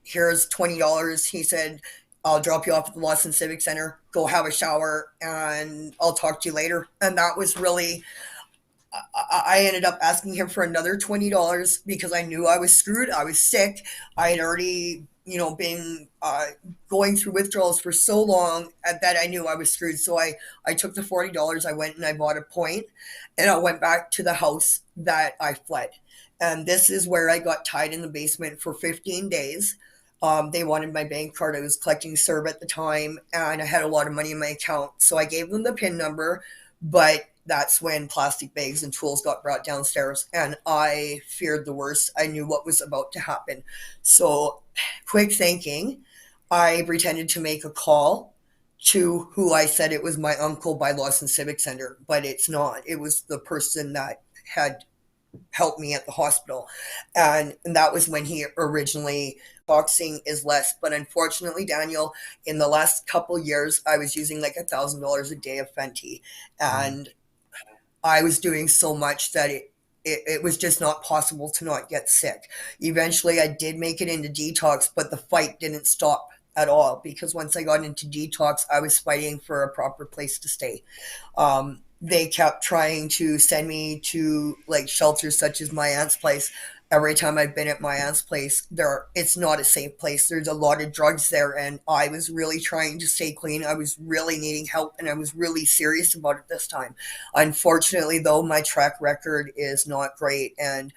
here's $20. He said, I'll drop you off at the Lawson Civic Center. Go have a shower, and I'll talk to you later. And that was really, I ended up asking him for another $20 because I knew I was screwed. I was sick. I had already, been going through withdrawals for so long that I knew I was screwed. So I took the $40. I went and I bought a point, and I went back to the house that I fled. And this is where I got tied in the basement for 15 days. They wanted my bank card. I was collecting CERB at the time, and I had a lot of money in my account. So I gave them the PIN number, but that's when plastic bags and tools got brought downstairs, and I feared the worst. I knew what was about to happen. So, quick thinking, I pretended to make a call to who I said it was my uncle by Lawson Civic Center, but it's not. It was the person that had helped me at the hospital. And that was when he originally, boxing is less. But unfortunately, Daniel, in the last couple years, I was using like $1,000 a day of Fenty. And I was doing so much that it was just not possible to not get sick. Eventually, I did make it into detox, but the fight didn't stop at all, because once I got into detox, I was fighting for a proper place to stay. They kept trying to send me to like shelters such as my aunt's place. Every time I've been at my aunt's place, it's not a safe place. There's a lot of drugs there, and I was really trying to stay clean. I was really needing help, and I was really serious about it this time. Unfortunately, though, my track record is not great, and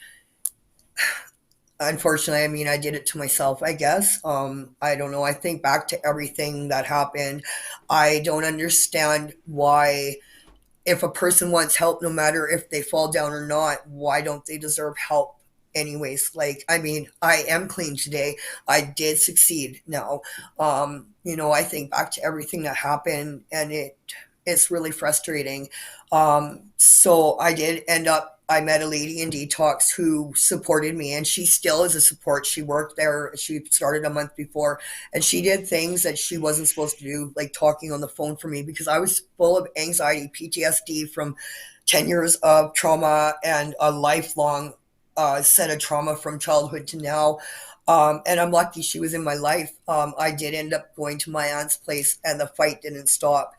unfortunately, I mean, I did it to myself, I guess. I don't know. I think back to everything that happened. I don't understand why, if a person wants help, no matter if they fall down or not, why don't they deserve help anyways? Like, I mean, I am clean today. I did succeed now. I think back to everything that happened, and it's really frustrating. So I did end up, I met a lady in detox who supported me, and she still is a support. She worked there. She started a month before, and she did things that she wasn't supposed to do, like talking on the phone for me, because I was full of anxiety, PTSD from 10 years of trauma and a lifelong set of trauma from childhood to now. And I'm lucky she was in my life. I did end up going to my aunt's place, and the fight didn't stop.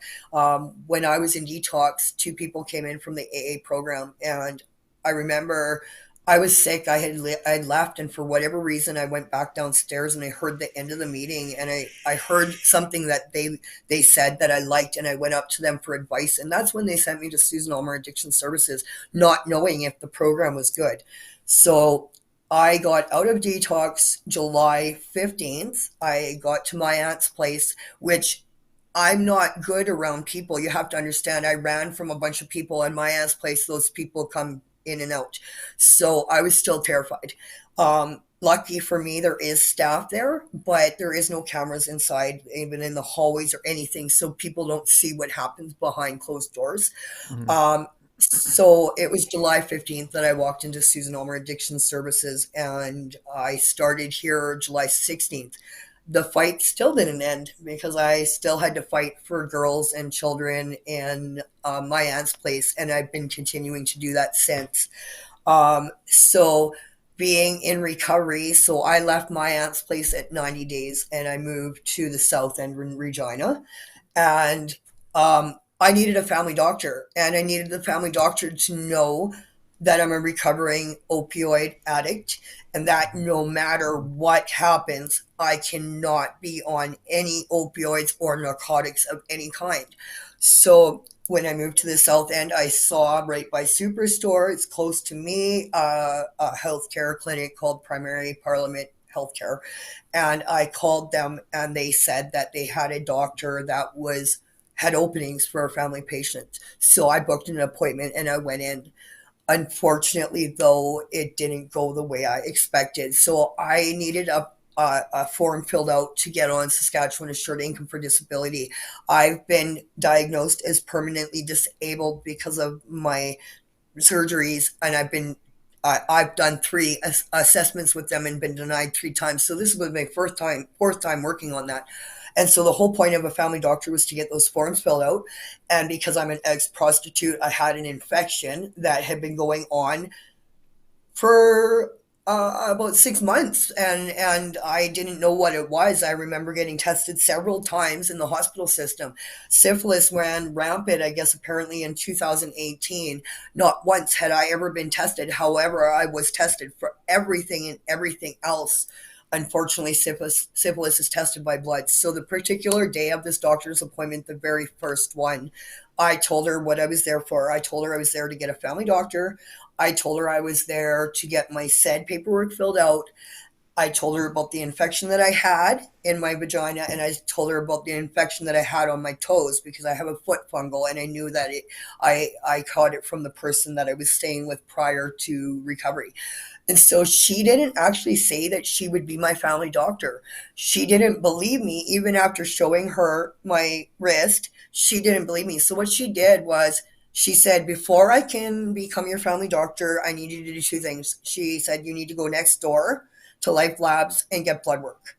When I was in detox, two people came in from the AA program, and I remember I was sick. I'd left, and for whatever reason, I went back downstairs, and I heard the end of the meeting, and I heard something that they said that I liked, and I went up to them for advice, and that's when they sent me to Susan Ulmer Addiction Services, not knowing if the program was good. So I got out of detox July 15th. I got to my aunt's place, which I'm not good around people. You have to understand, I ran from a bunch of people, and my aunt's place, those people come in and out. So I was still terrified. Lucky for me, there is staff there, but there is no cameras inside, even in the hallways or anything. So people don't see what happens behind closed doors. Mhm. Um, so it was July 15th that I walked into Susan Ulmer Addiction Services, and I started here July 16th. The fight still didn't end because I still had to fight for girls and children in my aunt's place, and I've been continuing to do that since. So being in recovery, so I left my aunt's place at 90 days and I moved to the South End in Regina, and I needed a family doctor, and I needed the family doctor to know that I'm a recovering opioid addict, and that no matter what happens, I cannot be on any opioids or narcotics of any kind. So when I moved to the South End, I saw right by Superstore, it's close to me, a healthcare clinic called Primary Parliament Healthcare. And I called them, and they said that they had a doctor that was had openings for a family patient. So I booked an appointment and I went in. Unfortunately, though, it didn't go the way I expected. So I needed a form filled out to get on Saskatchewan Assured Income for Disability. I've been diagnosed as permanently disabled because of my surgeries, and I've done three assessments with them and been denied three times. So this was my fourth time working on that. And so the whole point of a family doctor was to get those forms filled out. And because I'm an ex-prostitute, I had an infection that had been going on for about 6 months, and I didn't know what it was. I remember getting tested several times in the hospital system. Syphilis ran rampant, I guess, apparently in 2018. Not once had I ever been tested. However, I was tested for everything and everything else. Unfortunately, syphilis is tested by blood. So the particular day of this doctor's appointment, the very first one, I told her what I was there for. I told her I was there to get a family doctor. I told her I was there to get my said paperwork filled out. I told her about the infection that I had in my vagina, and I told her about the infection that I had on my toes because I have a foot fungal, and I knew that I caught it from the person that I was staying with prior to recovery. And so she didn't actually say that she would be my family doctor. She didn't believe me even after showing her my wrist. She didn't believe me. So what she did was she said, before I can become your family doctor, I need you to do two things. She said, you need to go next door to Life Labs and get blood work.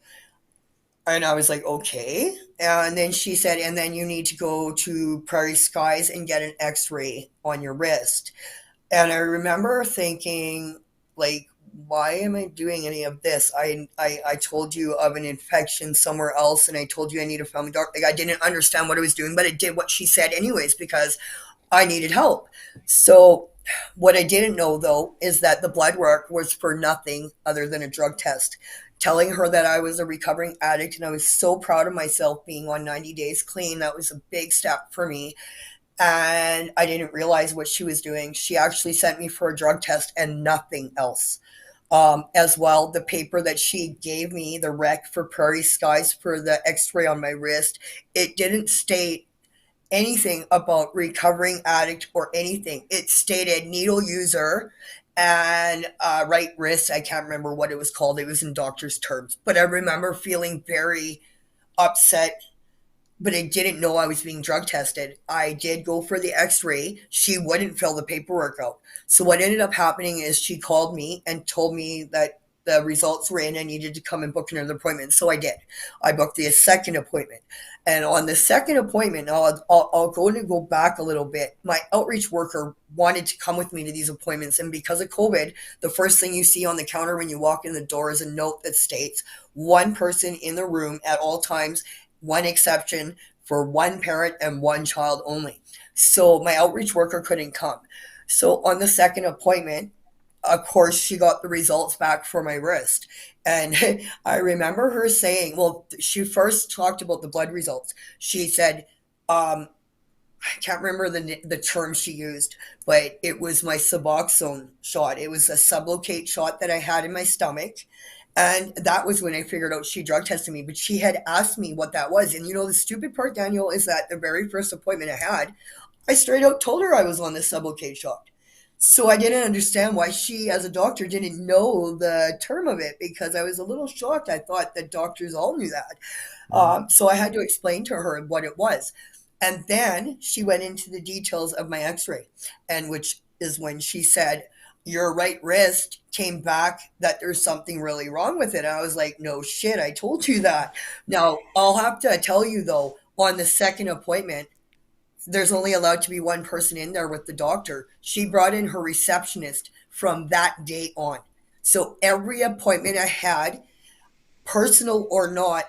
And I was like, okay. And then she said, and then you need to go to Prairie Skies and get an x-ray on your wrist. And I remember thinking, like, why am I doing any of this? I told you of an infection somewhere else, and I told you I need a family doctor. Like, I didn't understand what I was doing, but I did what she said anyways because I needed help. So what I didn't know, though, is that the blood work was for nothing other than a drug test. Telling her that I was a recovering addict, and I was so proud of myself being on 90 days clean. That was a big step for me, and I didn't realize what she was doing. She actually sent me for a drug test and nothing else. As well, the paper that she gave me, the rec for Prairie Skies for the x-ray on my wrist, it didn't state anything about recovering addict or anything. It stated needle user and right wrist. I can't remember what it was called. It was in doctor's terms. But I remember feeling very upset, but I didn't know I was being drug tested. I did go for the x-ray. She wouldn't fill the paperwork out. So what ended up happening is she called me and told me that the results were in. I needed to come and book another appointment. So I did. I booked the second appointment. And on the second appointment, I'll go back a little bit. My outreach worker wanted to come with me to these appointments. And because of COVID, the first thing you see on the counter when you walk in the door is a note that states one person in the room at all times, one exception for one parent and one child only. So my outreach worker couldn't come. So on the second appointment, of course, she got the results back for my wrist. And I remember her saying, well, she first talked about the blood results. She said, I can't remember the term she used, but it was my Suboxone shot. It was a sublocate shot that I had in my stomach. And that was when I figured out she drug tested me. But she had asked me what that was. And the stupid part, Daniel, is that the very first appointment I had, I straight out told her I was on the sublocade shot. So I didn't understand why she, as a doctor, didn't know the term of it, because I was a little shocked. I thought that doctors all knew that. Mm. So I had to explain to her what it was. And then she went into the details of my x-ray, and which is when she said, your right wrist came back, that there's something really wrong with it. And I was like, no shit, I told you that. Now, I'll have to tell you though, on the second appointment, there's only allowed to be one person in there with the doctor. She brought in her receptionist from that day on. So every appointment I had, personal or not,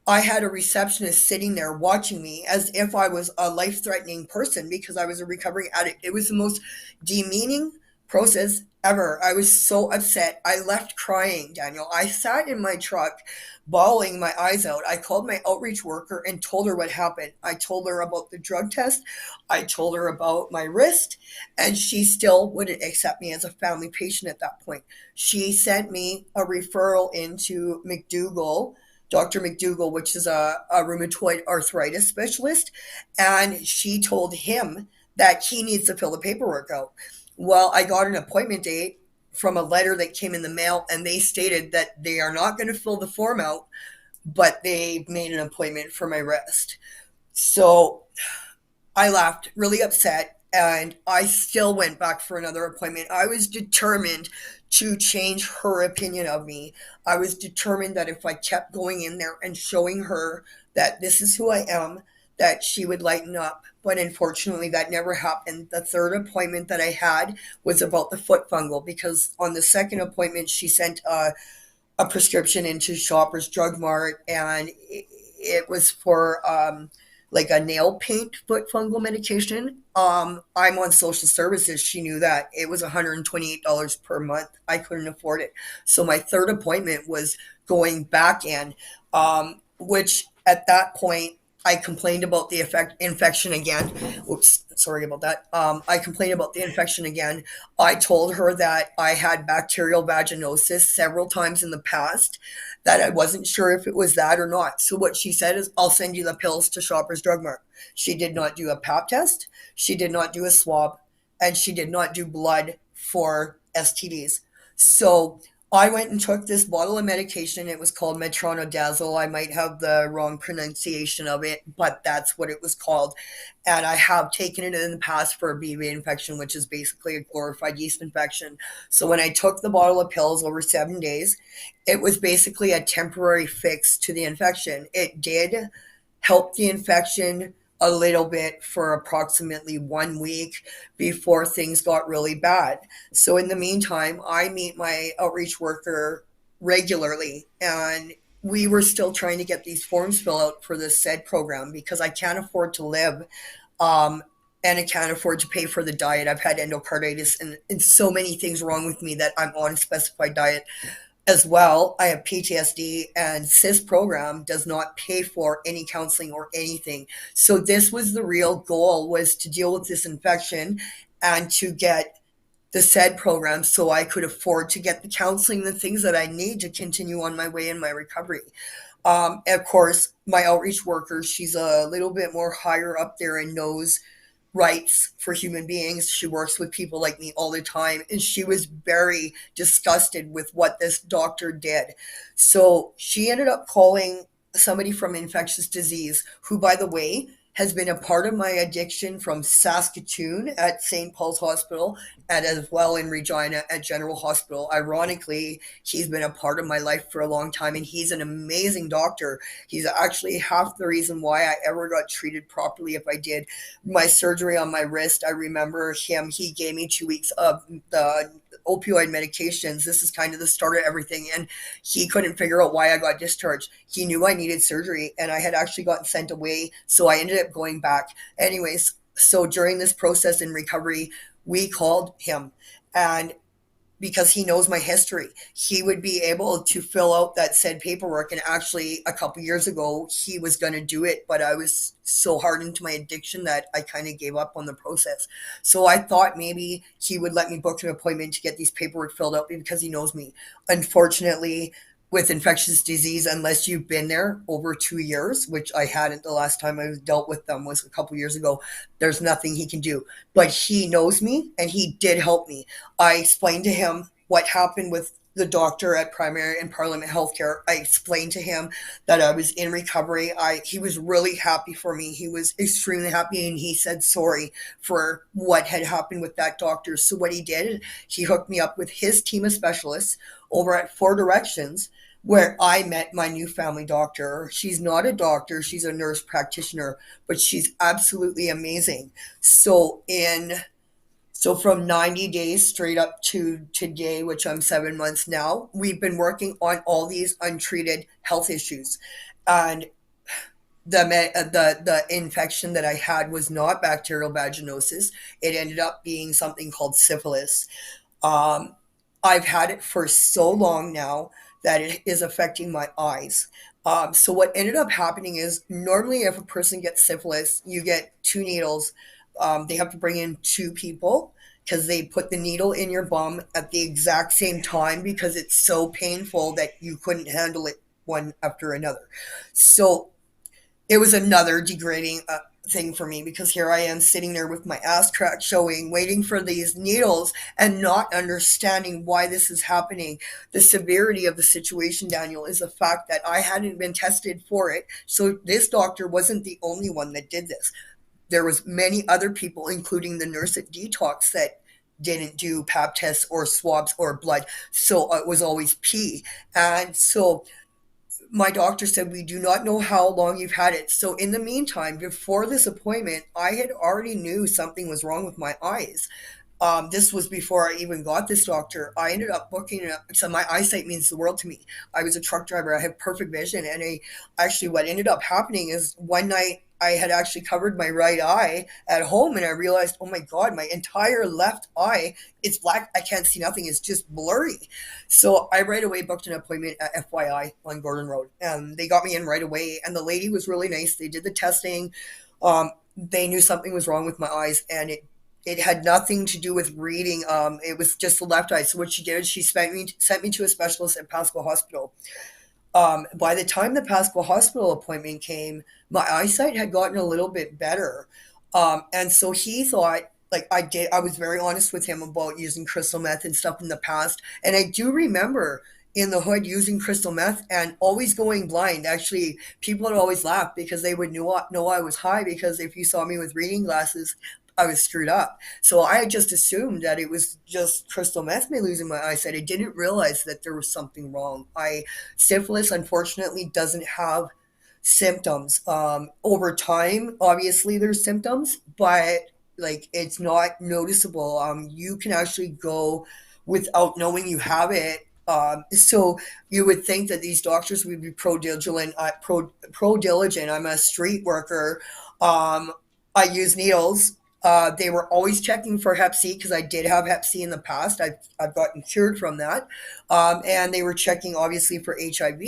I had a receptionist sitting there watching me as if I was a life threatening person because I was a recovering addict. It was the most demeaning process ever. I was so upset. I left crying, Daniel. I sat in my truck bawling my eyes out. I called my outreach worker and told her what happened. I told her about the drug test. I told her about my wrist, and she still wouldn't accept me as a family patient at that point. She sent me a referral into McDougall, Dr. McDougall, which is a rheumatoid arthritis specialist, and she told him that he needs to fill the paperwork out. Well, I got an appointment date from a letter that came in the mail, and they stated that they are not going to fill the form out, but they made an appointment for my wrist. So I left really upset, and I still went back for another appointment. I was determined to change her opinion of me. I was determined that if I kept going in there and showing her that this is who I am, that she would lighten up. But unfortunately, that never happened. The third appointment that I had was about the foot fungal, because on the second appointment, she sent a prescription into Shoppers Drug Mart, and it was for like a nail paint foot fungal medication. I'm on social services. She knew that. It was $128 per month. I couldn't afford it. So my third appointment was going back in, which at that point, I complained about the infection again. Oops, sorry about that. I complained about the infection again. I told her that I had bacterial vaginosis several times in the past, that I wasn't sure if it was that or not. So what she said is, I'll send you the pills to Shoppers Drug Mart. She did not do a pap test. She did not do a swab, and she did not do blood for STDs. So I went and took this bottle of medication. It was called metronidazole. I might have the wrong pronunciation of it, but that's what it was called. And I have taken it in the past for a BV infection, which is basically a glorified yeast infection. So when I took the bottle of pills over 7 days, it was basically a temporary fix to the infection. It did help the infection a little bit for approximately 1 week before things got really bad. So in the meantime, I meet my outreach worker regularly, and we were still trying to get these forms filled out for this said program, because I can't afford to live, um, and I can't afford to pay for the diet. I've had endocarditis and so many things wrong with me that I'm on a specified diet as well. I have PTSD, and CIS program does not pay for any counseling or anything. So this was the real goal, was to deal with this infection and to get the said program so I could afford to get the counseling, the things that I need to continue on my way in my recovery. Of course, my outreach worker, she's a little bit more higher up there and knows rights for human beings. She works with people like me all the time, and she was very disgusted with what this doctor did. So she ended up calling somebody from infectious disease, who, by the way, has been a part of my addiction from Saskatoon at St. Paul's Hospital, and as well in Regina at General Hospital. Ironically, he's been a part of my life for a long time, and he's an amazing doctor. He's actually half the reason why I ever got treated properly, if I did. My surgery on my wrist, I remember him, he gave me 2 weeks of the opioid medications. This is kind of the start of everything, and he couldn't figure out why I got discharged. He knew I needed surgery, and I had actually gotten sent away, so I ended up going back. Anyways, so during this process in recovery, we called him, and because he knows my history. He would be able to fill out that said paperwork. And actually, a couple years ago, he was going to do it, but I was so hardened to my addiction that I kind of gave up on the process. So I thought maybe he would let me book an appointment to get these paperwork filled out because he knows me. Unfortunately, with infectious disease, unless you've been there over 2 years, which I hadn't, the last time I dealt with them was a couple years ago, there's nothing he can do. But he knows me and he did help me. I explained to him what happened with the doctor at Primary and Parliament Healthcare. I explained to him that I was in recovery. He was really happy for me. He was extremely happy, and he said sorry for what had happened with that doctor. So what he did, he hooked me up with his team of specialists over at Four Directions, where I met my new family doctor. She's not a doctor, she's a nurse practitioner, but she's absolutely amazing. So from 90 days straight up to today, which I'm 7 months now, we've been working on all these untreated health issues. And the infection that I had was not bacterial vaginosis. It ended up being something called syphilis. Um, I've had it for so long now that it is affecting my eyes. So what ended up happening is, normally if a person gets syphilis, you get two needles. They have to bring in two people because they put the needle in your bum at the exact same time because it's so painful that you couldn't handle it one after another. So it was another degrading thing for me, because here I am sitting there with my ass crack showing, waiting for these needles and not understanding why this is happening. The severity of the situation, Daniel, is the fact that I hadn't been tested for it. So this doctor wasn't the only one that did this. There was many other people, including the nurse at Detox, that didn't do pap tests or swabs or blood. So it was always pee. And so my doctor said, we do not know how long you've had it. So in the meantime, before this appointment, I had already knew something was wrong with my eyes. This was before I even got this doctor. I ended up booking it. So my eyesight means the world to me. I was a truck driver. I have perfect vision. And what ended up happening is, one night I had actually covered my right eye at home, and I realized, oh my God, my entire left eye, it's black. I can't see nothing. It's just blurry. So I right away booked an appointment at FYI on Gordon Road. And they got me in right away. And the lady was really nice. They did the testing. They knew something was wrong with my eyes, and it had nothing to do with reading. It was just the left eye. So what she did is she sent me to a specialist at Pasco Hospital. By the time the Pasco Hospital appointment came, my eyesight had gotten a little bit better. And so he thought, like I was very honest with him about using crystal meth and stuff in the past. And I do remember in the hood using crystal meth and always going blind. Actually, people would always laugh because they would know I was high, because if you saw me with reading glasses, I was screwed up. So I had just assumed that it was just crystal meth me losing my eyesight. I didn't realize that there was something wrong. Syphilis, unfortunately, doesn't have symptoms. Over time, obviously, there's symptoms, but like, it's not noticeable. You can actually go without knowing you have it. So you would think that these doctors would be pro diligent. I'm a street worker. I use needles. They were always checking for Hep C, because I did have Hep C in the past. I've gotten cured from that. And they were checking obviously for HIV,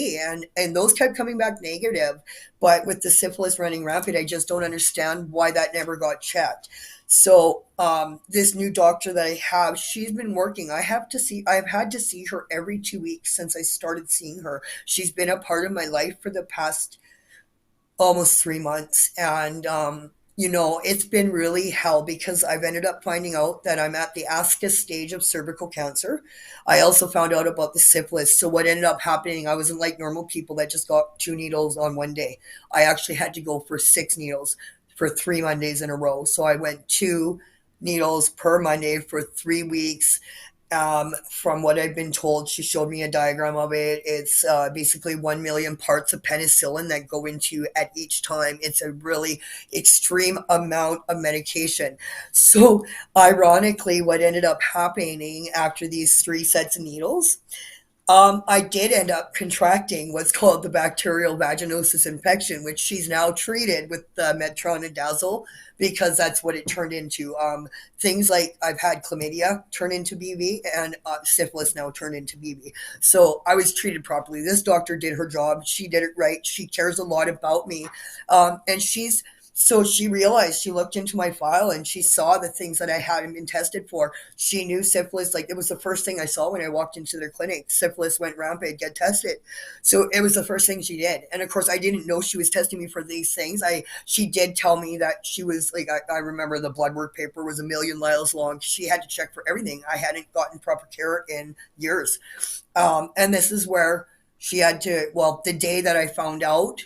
and those kept coming back negative. But with the syphilis running rampant, I just don't understand why that never got checked. So this new doctor that I have, she's been working. I've had to see her every 2 weeks since I started seeing her. She's been a part of my life for the past almost 3 months. And, it's been really hell, because I've ended up finding out that I'm at the ASCA stage of cervical cancer. I also found out about the syphilis. So what ended up happening, I wasn't like normal people that just got two needles on one day. I actually had to go for 6 needles for 3 Mondays in a row. So I went 2 needles per Monday for 3 weeks. From what I've been told, she showed me a diagram of it. It's basically 1 million parts of penicillin that go into at each time. It's a really extreme amount of medication. So, ironically, what ended up happening after these 3 sets of needles, I did end up contracting what's called the bacterial vaginosis infection, which she's now treated with metronidazole because that's what it turned into. Things like I've had chlamydia turn into BV and syphilis now turn into BV. So I was treated properly. This doctor did her job. She did it right. She cares a lot about me. And so she realized, she looked into my file and she saw the things that I hadn't been tested for. She knew syphilis, like it was the first thing I saw when I walked into their clinic. Syphilis went rampant, get tested. So it was the first thing she did. And of course, I didn't know she was testing me for these things. She did tell me that she was like, I remember the blood work paper was 1,000,000 miles long. She had to check for everything. I hadn't gotten proper care in years. And this is where she had to, well, the day that I found out,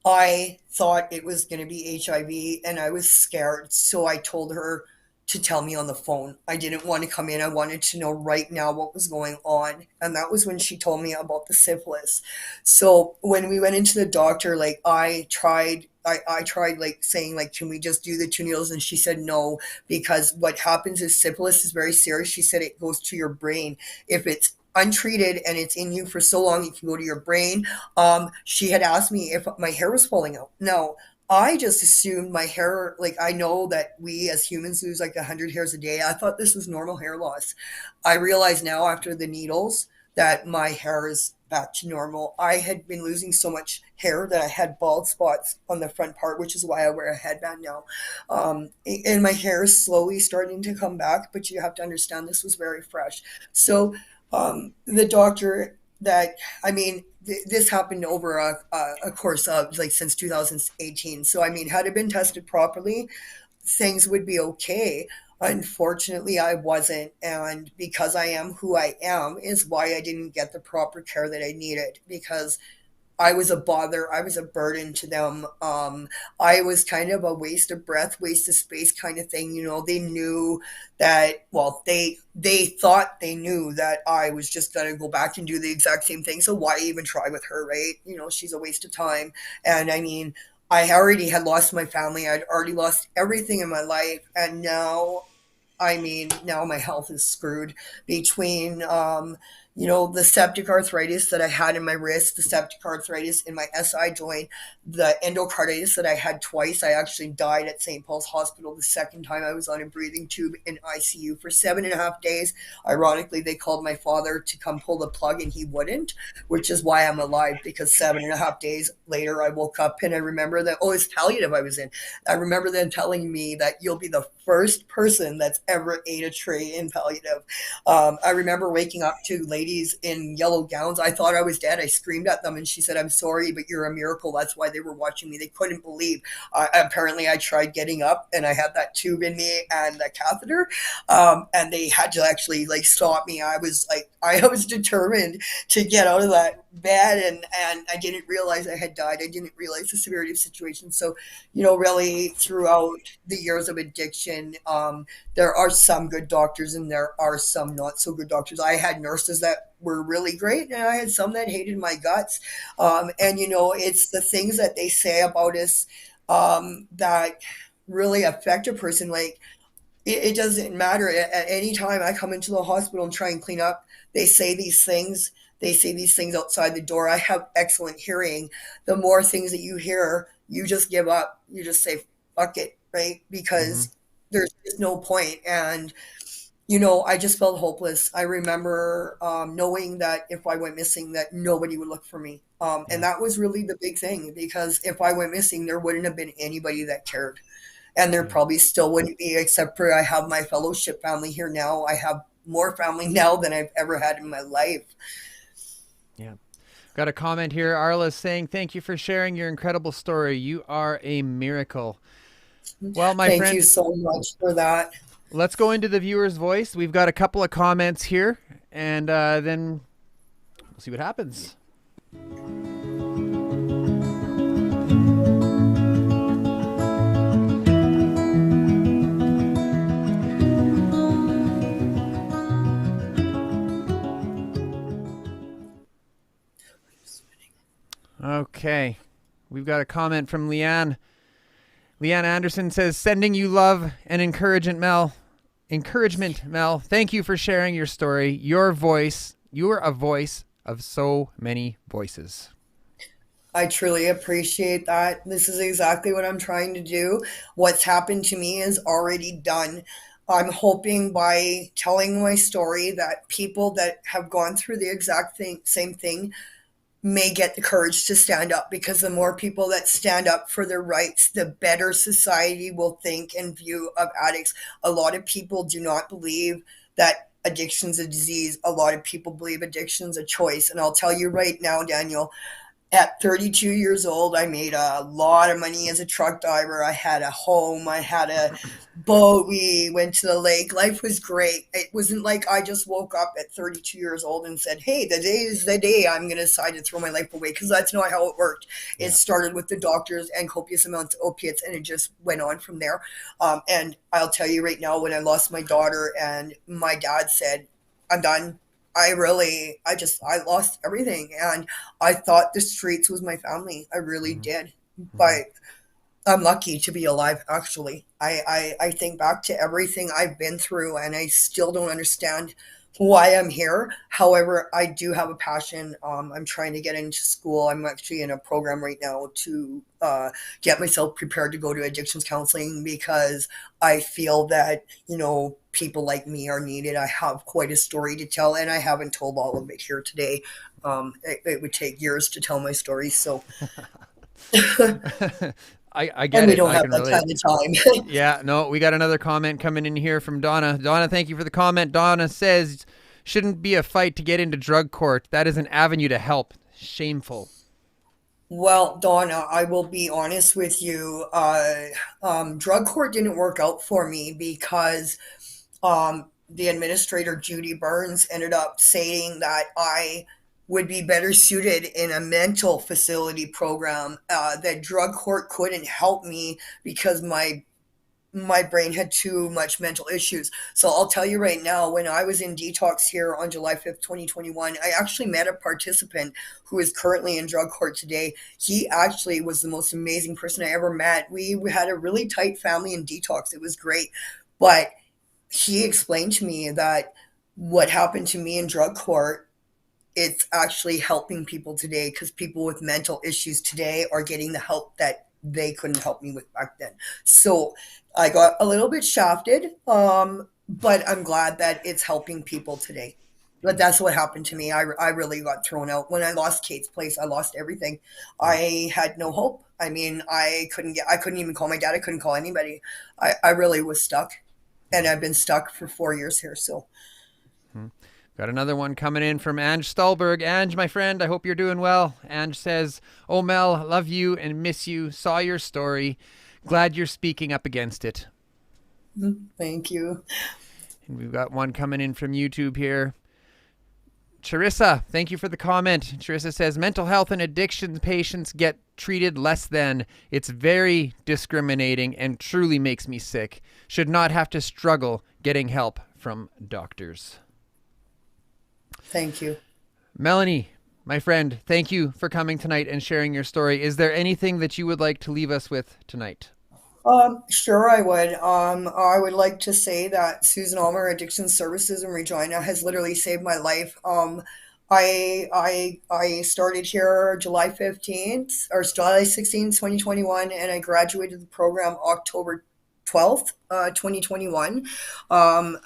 I thought it was going to be HIV and I was scared. So I told her to tell me on the phone. I didn't want to come in. I wanted to know right now what was going on. And that was when she told me about the syphilis. So when we went into the doctor, like I tried like saying like, can we just do the 2 needles? And she said no, because what happens is syphilis is very serious. She said it goes to your brain. If it's untreated and it's in you for so long, it can go to your brain. She had asked me if my hair was falling out. No, I just assumed my hair, like I know that we as humans lose like 100 hairs a day. I thought this was normal hair loss. I realize now after the needles that my hair is back to normal. I had been losing so much hair that I had bald spots on the front part, which is why I wear a headband now. And my hair is slowly starting to come back, but you have to understand this was very fresh. So the doctor that, I mean, this happened over a course of like since 2018. So, I mean, had it been tested properly, things would be okay. Unfortunately, I wasn't. And because I am who I am is why I didn't get the proper care that I needed, because I was a bother. I was a burden to them. I was kind of a waste of breath, waste of space kind of thing. You know, they knew that, well, they thought they knew that I was just going to go back and do the exact same thing. So why even try with her, right? You know, she's a waste of time. And I mean, I already had lost my family. I'd already lost everything in my life. And now, I mean, now my health is screwed between, the septic arthritis that I had in my wrist, the septic arthritis in my SI joint, the endocarditis that I had twice. I actually died at St. Paul's Hospital the second time I was on a breathing tube in ICU for 7.5 days. Ironically, they called my father to come pull the plug and he wouldn't, which is why I'm alive, because 7.5 days later I woke up and I remember that, it's palliative I was in. I remember them telling me that you'll be the first person that's ever ate a tray in palliative. I remember waking up to ladies in yellow gowns. I thought I was dead. I screamed at them and she said, I'm sorry, but you're a miracle. That's why they were watching me. They couldn't believe. Apparently I tried getting up and I had that tube in me and a catheter. And they had to actually like stop me. I was determined to get out of that bed, and I didn't realize I had died. I didn't realize the severity of the situation. So, really throughout the years of addiction, there are some good doctors and there are some not so good doctors. I had nurses that were really great and I had some that hated my guts. And it's the things that they say about us that really affect a person. Like it doesn't matter. At any time I come into the hospital and try and clean up, they say these things. They say these things outside the door. I have excellent hearing. The more things that you hear, you just give up. You just say, fuck it, right? Because there's just no point. And, I just felt hopeless. I remember knowing that if I went missing, that nobody would look for me. And that was really the big thing, because if I went missing, there wouldn't have been anybody that cared. And there probably still wouldn't be, except for I have my fellowship family here now. I have more family now than I've ever had in my life. Yeah. Got a comment here. Arla's saying, thank you for sharing your incredible story. You are a miracle. Well, my friend, thank you so much for that. Let's go into the viewer's voice. We've got a couple of comments here, and then we'll see what happens. Okay. We've got a comment from Leanne. Leanne Anderson says, sending you love and encouragement, Mel. Thank you for sharing your story. You are a voice of so many voices. I truly appreciate that. This is exactly what I'm trying to do. What's happened to me is already done. I'm hoping by telling my story that people that have gone through the exact same thing may get the courage to stand up, because the more people that stand up for their rights, the better society will think and view of addicts. A lot of people do not believe that addiction's a disease. A lot of people believe addiction's a choice. And I'll tell you right now, Daniel, at 32 years old, I made a lot of money as a truck driver. I had a home, I had a boat, we went to the lake. Life was great. It wasn't like I just woke up at 32 years old and said, hey, the day is the day I'm going to decide to throw my life away, because that's not how it worked. It started with the doctors and copious amounts of opiates, and it just went on from there. And I'll tell you right now, when I lost my daughter and my dad said, I'm done, I lost everything. And I thought the streets was my family. I really did. But I'm lucky to be alive, actually. I think back to everything I've been through, and I still don't understand why I'm here. However, I do have a passion. I'm trying to get into school. I'm actually in a program right now to get myself prepared to go to addictions counseling, because I feel that, people like me are needed. I have quite a story to tell, and I haven't told all of it here today. It would take years to tell my story. So. I get And we it. don't I have can that relate. kind of time. Yeah, no, we got another comment coming in here from Donna. Donna, thank you for the comment. Donna says, shouldn't be a fight to get into drug court. That is an avenue to help. Shameful. Well, Donna, I will be honest with you. Drug court didn't work out for me because the administrator, Judy Burns, ended up saying that I would be better suited in a mental facility program, that drug court couldn't help me because my brain had too much mental issues. So I'll tell you right now, when I was in detox here on July 5th, 2021, I actually met a participant who is currently in drug court today. He actually was the most amazing person I ever met. We had a really tight family in detox. It was great. But he explained to me that what happened to me in drug court, it's actually helping people today, because people with mental issues today are getting the help that they couldn't help me with back then. So I got a little bit shafted, but I'm glad that it's helping people today. But that's what happened to me. I really got thrown out. When I lost Kate's place, I lost everything. I had no hope. I mean, I couldn't even call my dad. I couldn't call anybody. I really was stuck. And I've been stuck for 4 years here. So Got another one coming in from Ange Stolberg. Ange, my friend, I hope you're doing well. Ange says, oh, Mel, love you and miss you. Saw your story. Glad you're speaking up against it. thank you. And we've got one coming in from YouTube here. Charissa, thank you for the comment. Charissa says, mental health and addiction patients get treated less than. It's very discriminating and truly makes me sick. Should not have to struggle getting help from doctors. Thank you. Melanie, my friend, thank you for coming tonight and sharing your story. Is there anything that you would like to leave us with tonight? Sure, I would. I would like to say that Susan Almer Addiction Services in Regina has literally saved my life. I started here July 15th or July 16th, 2021, and I graduated the program October 12th, 2021.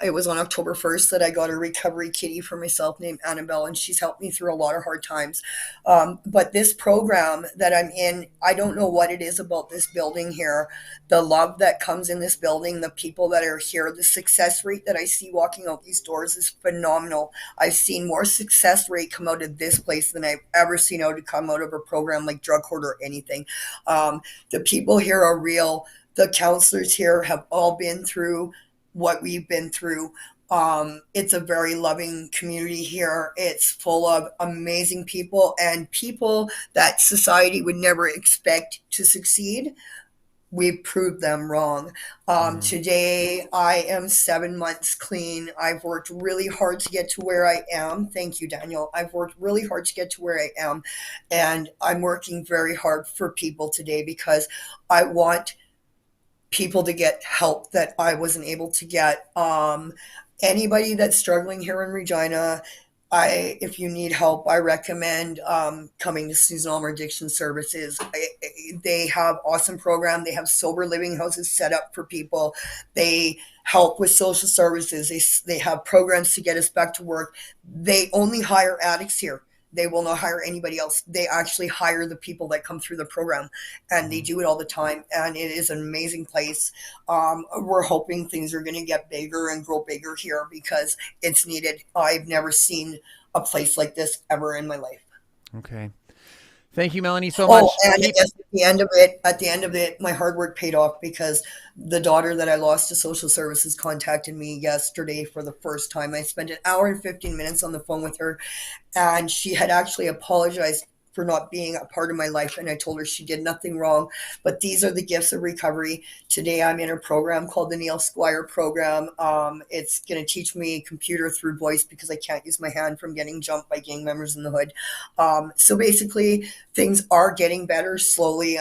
It was on October 1st that I got a recovery kitty for myself named Annabelle, and she's helped me through a lot of hard times. But this program that I'm in, I don't know what it is about this building here. The love that comes in this building, the people that are here, the success rate that I see walking out these doors is phenomenal. I've seen more success rate come out of this place than I've ever seen come out of a program like drug court or anything. The people here are real. The counselors here have all been through what we've been through. It's a very loving community here. It's full of amazing people and people that society would never expect to succeed. We've proved them wrong. Today, I am 7 months clean. I've worked really hard to get to where I am. Thank you, Daniel. I've worked really hard to get to where I am. And I'm working very hard for people today because I want people to get help that I wasn't able to get. Anybody that's struggling here in Regina, If you need help, I recommend coming to Susan Almer Addiction Services. They have awesome program. They have sober living houses set up for people. They help with social services. They have programs to get us back to work. They only hire addicts here. They will not hire anybody else. They actually hire the people that come through the program, and they do it all the time. And it is an amazing place. We're hoping things are going to get bigger and grow bigger here because it's needed. I've never seen a place like this ever in my life. Okay. Thank you, Melanie, so much. And at the end of it, my hard work paid off because the daughter that I lost to social services contacted me yesterday for the first time. I spent an hour and 15 minutes on the phone with her, and she had actually apologized for not being a part of my life. And I told her she did nothing wrong, but these are the gifts of recovery. Today, I'm in a program called the Neil Squire program. It's going to teach me computer through voice because I can't use my hand from getting jumped by gang members in the hood. So basically, things are getting better slowly.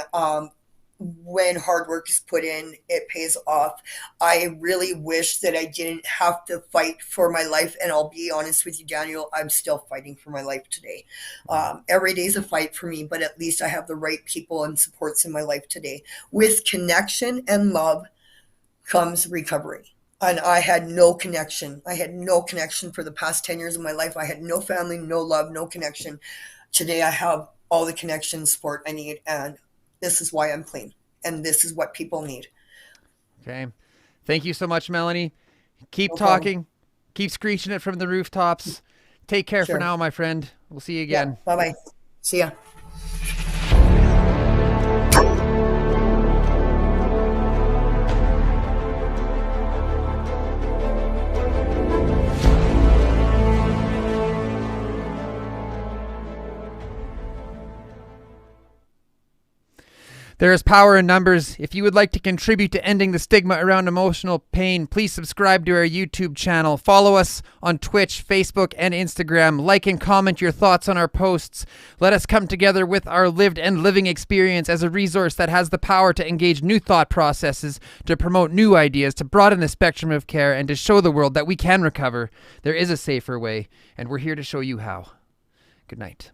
When hard work is put in, it pays off. I really wish that I didn't have to fight for my life. And I'll be honest with you, Daniel, I'm still fighting for my life today. Every day is a fight for me, but at least I have the right people and supports in my life today. With connection and love comes recovery. And I had no connection. I had no connection for the past 10 years of my life. I had no family, no love, no connection. Today I have all the connection support I need, and this is why I'm clean, and this is what people need. Okay. Thank you so much, Melanie. Keep talking. Keep screeching it from the rooftops. Take care for now, my friend. We'll see you again. Yeah, bye-bye. See ya. There is power in numbers. If you would like to contribute to ending the stigma around emotional pain, please subscribe to our YouTube channel. Follow us on Twitch, Facebook, and Instagram. Like and comment your thoughts on our posts. Let us come together with our lived and living experience as a resource that has the power to engage new thought processes, to promote new ideas, to broaden the spectrum of care, and to show the world that we can recover. There is a safer way, and we're here to show you how. Good night.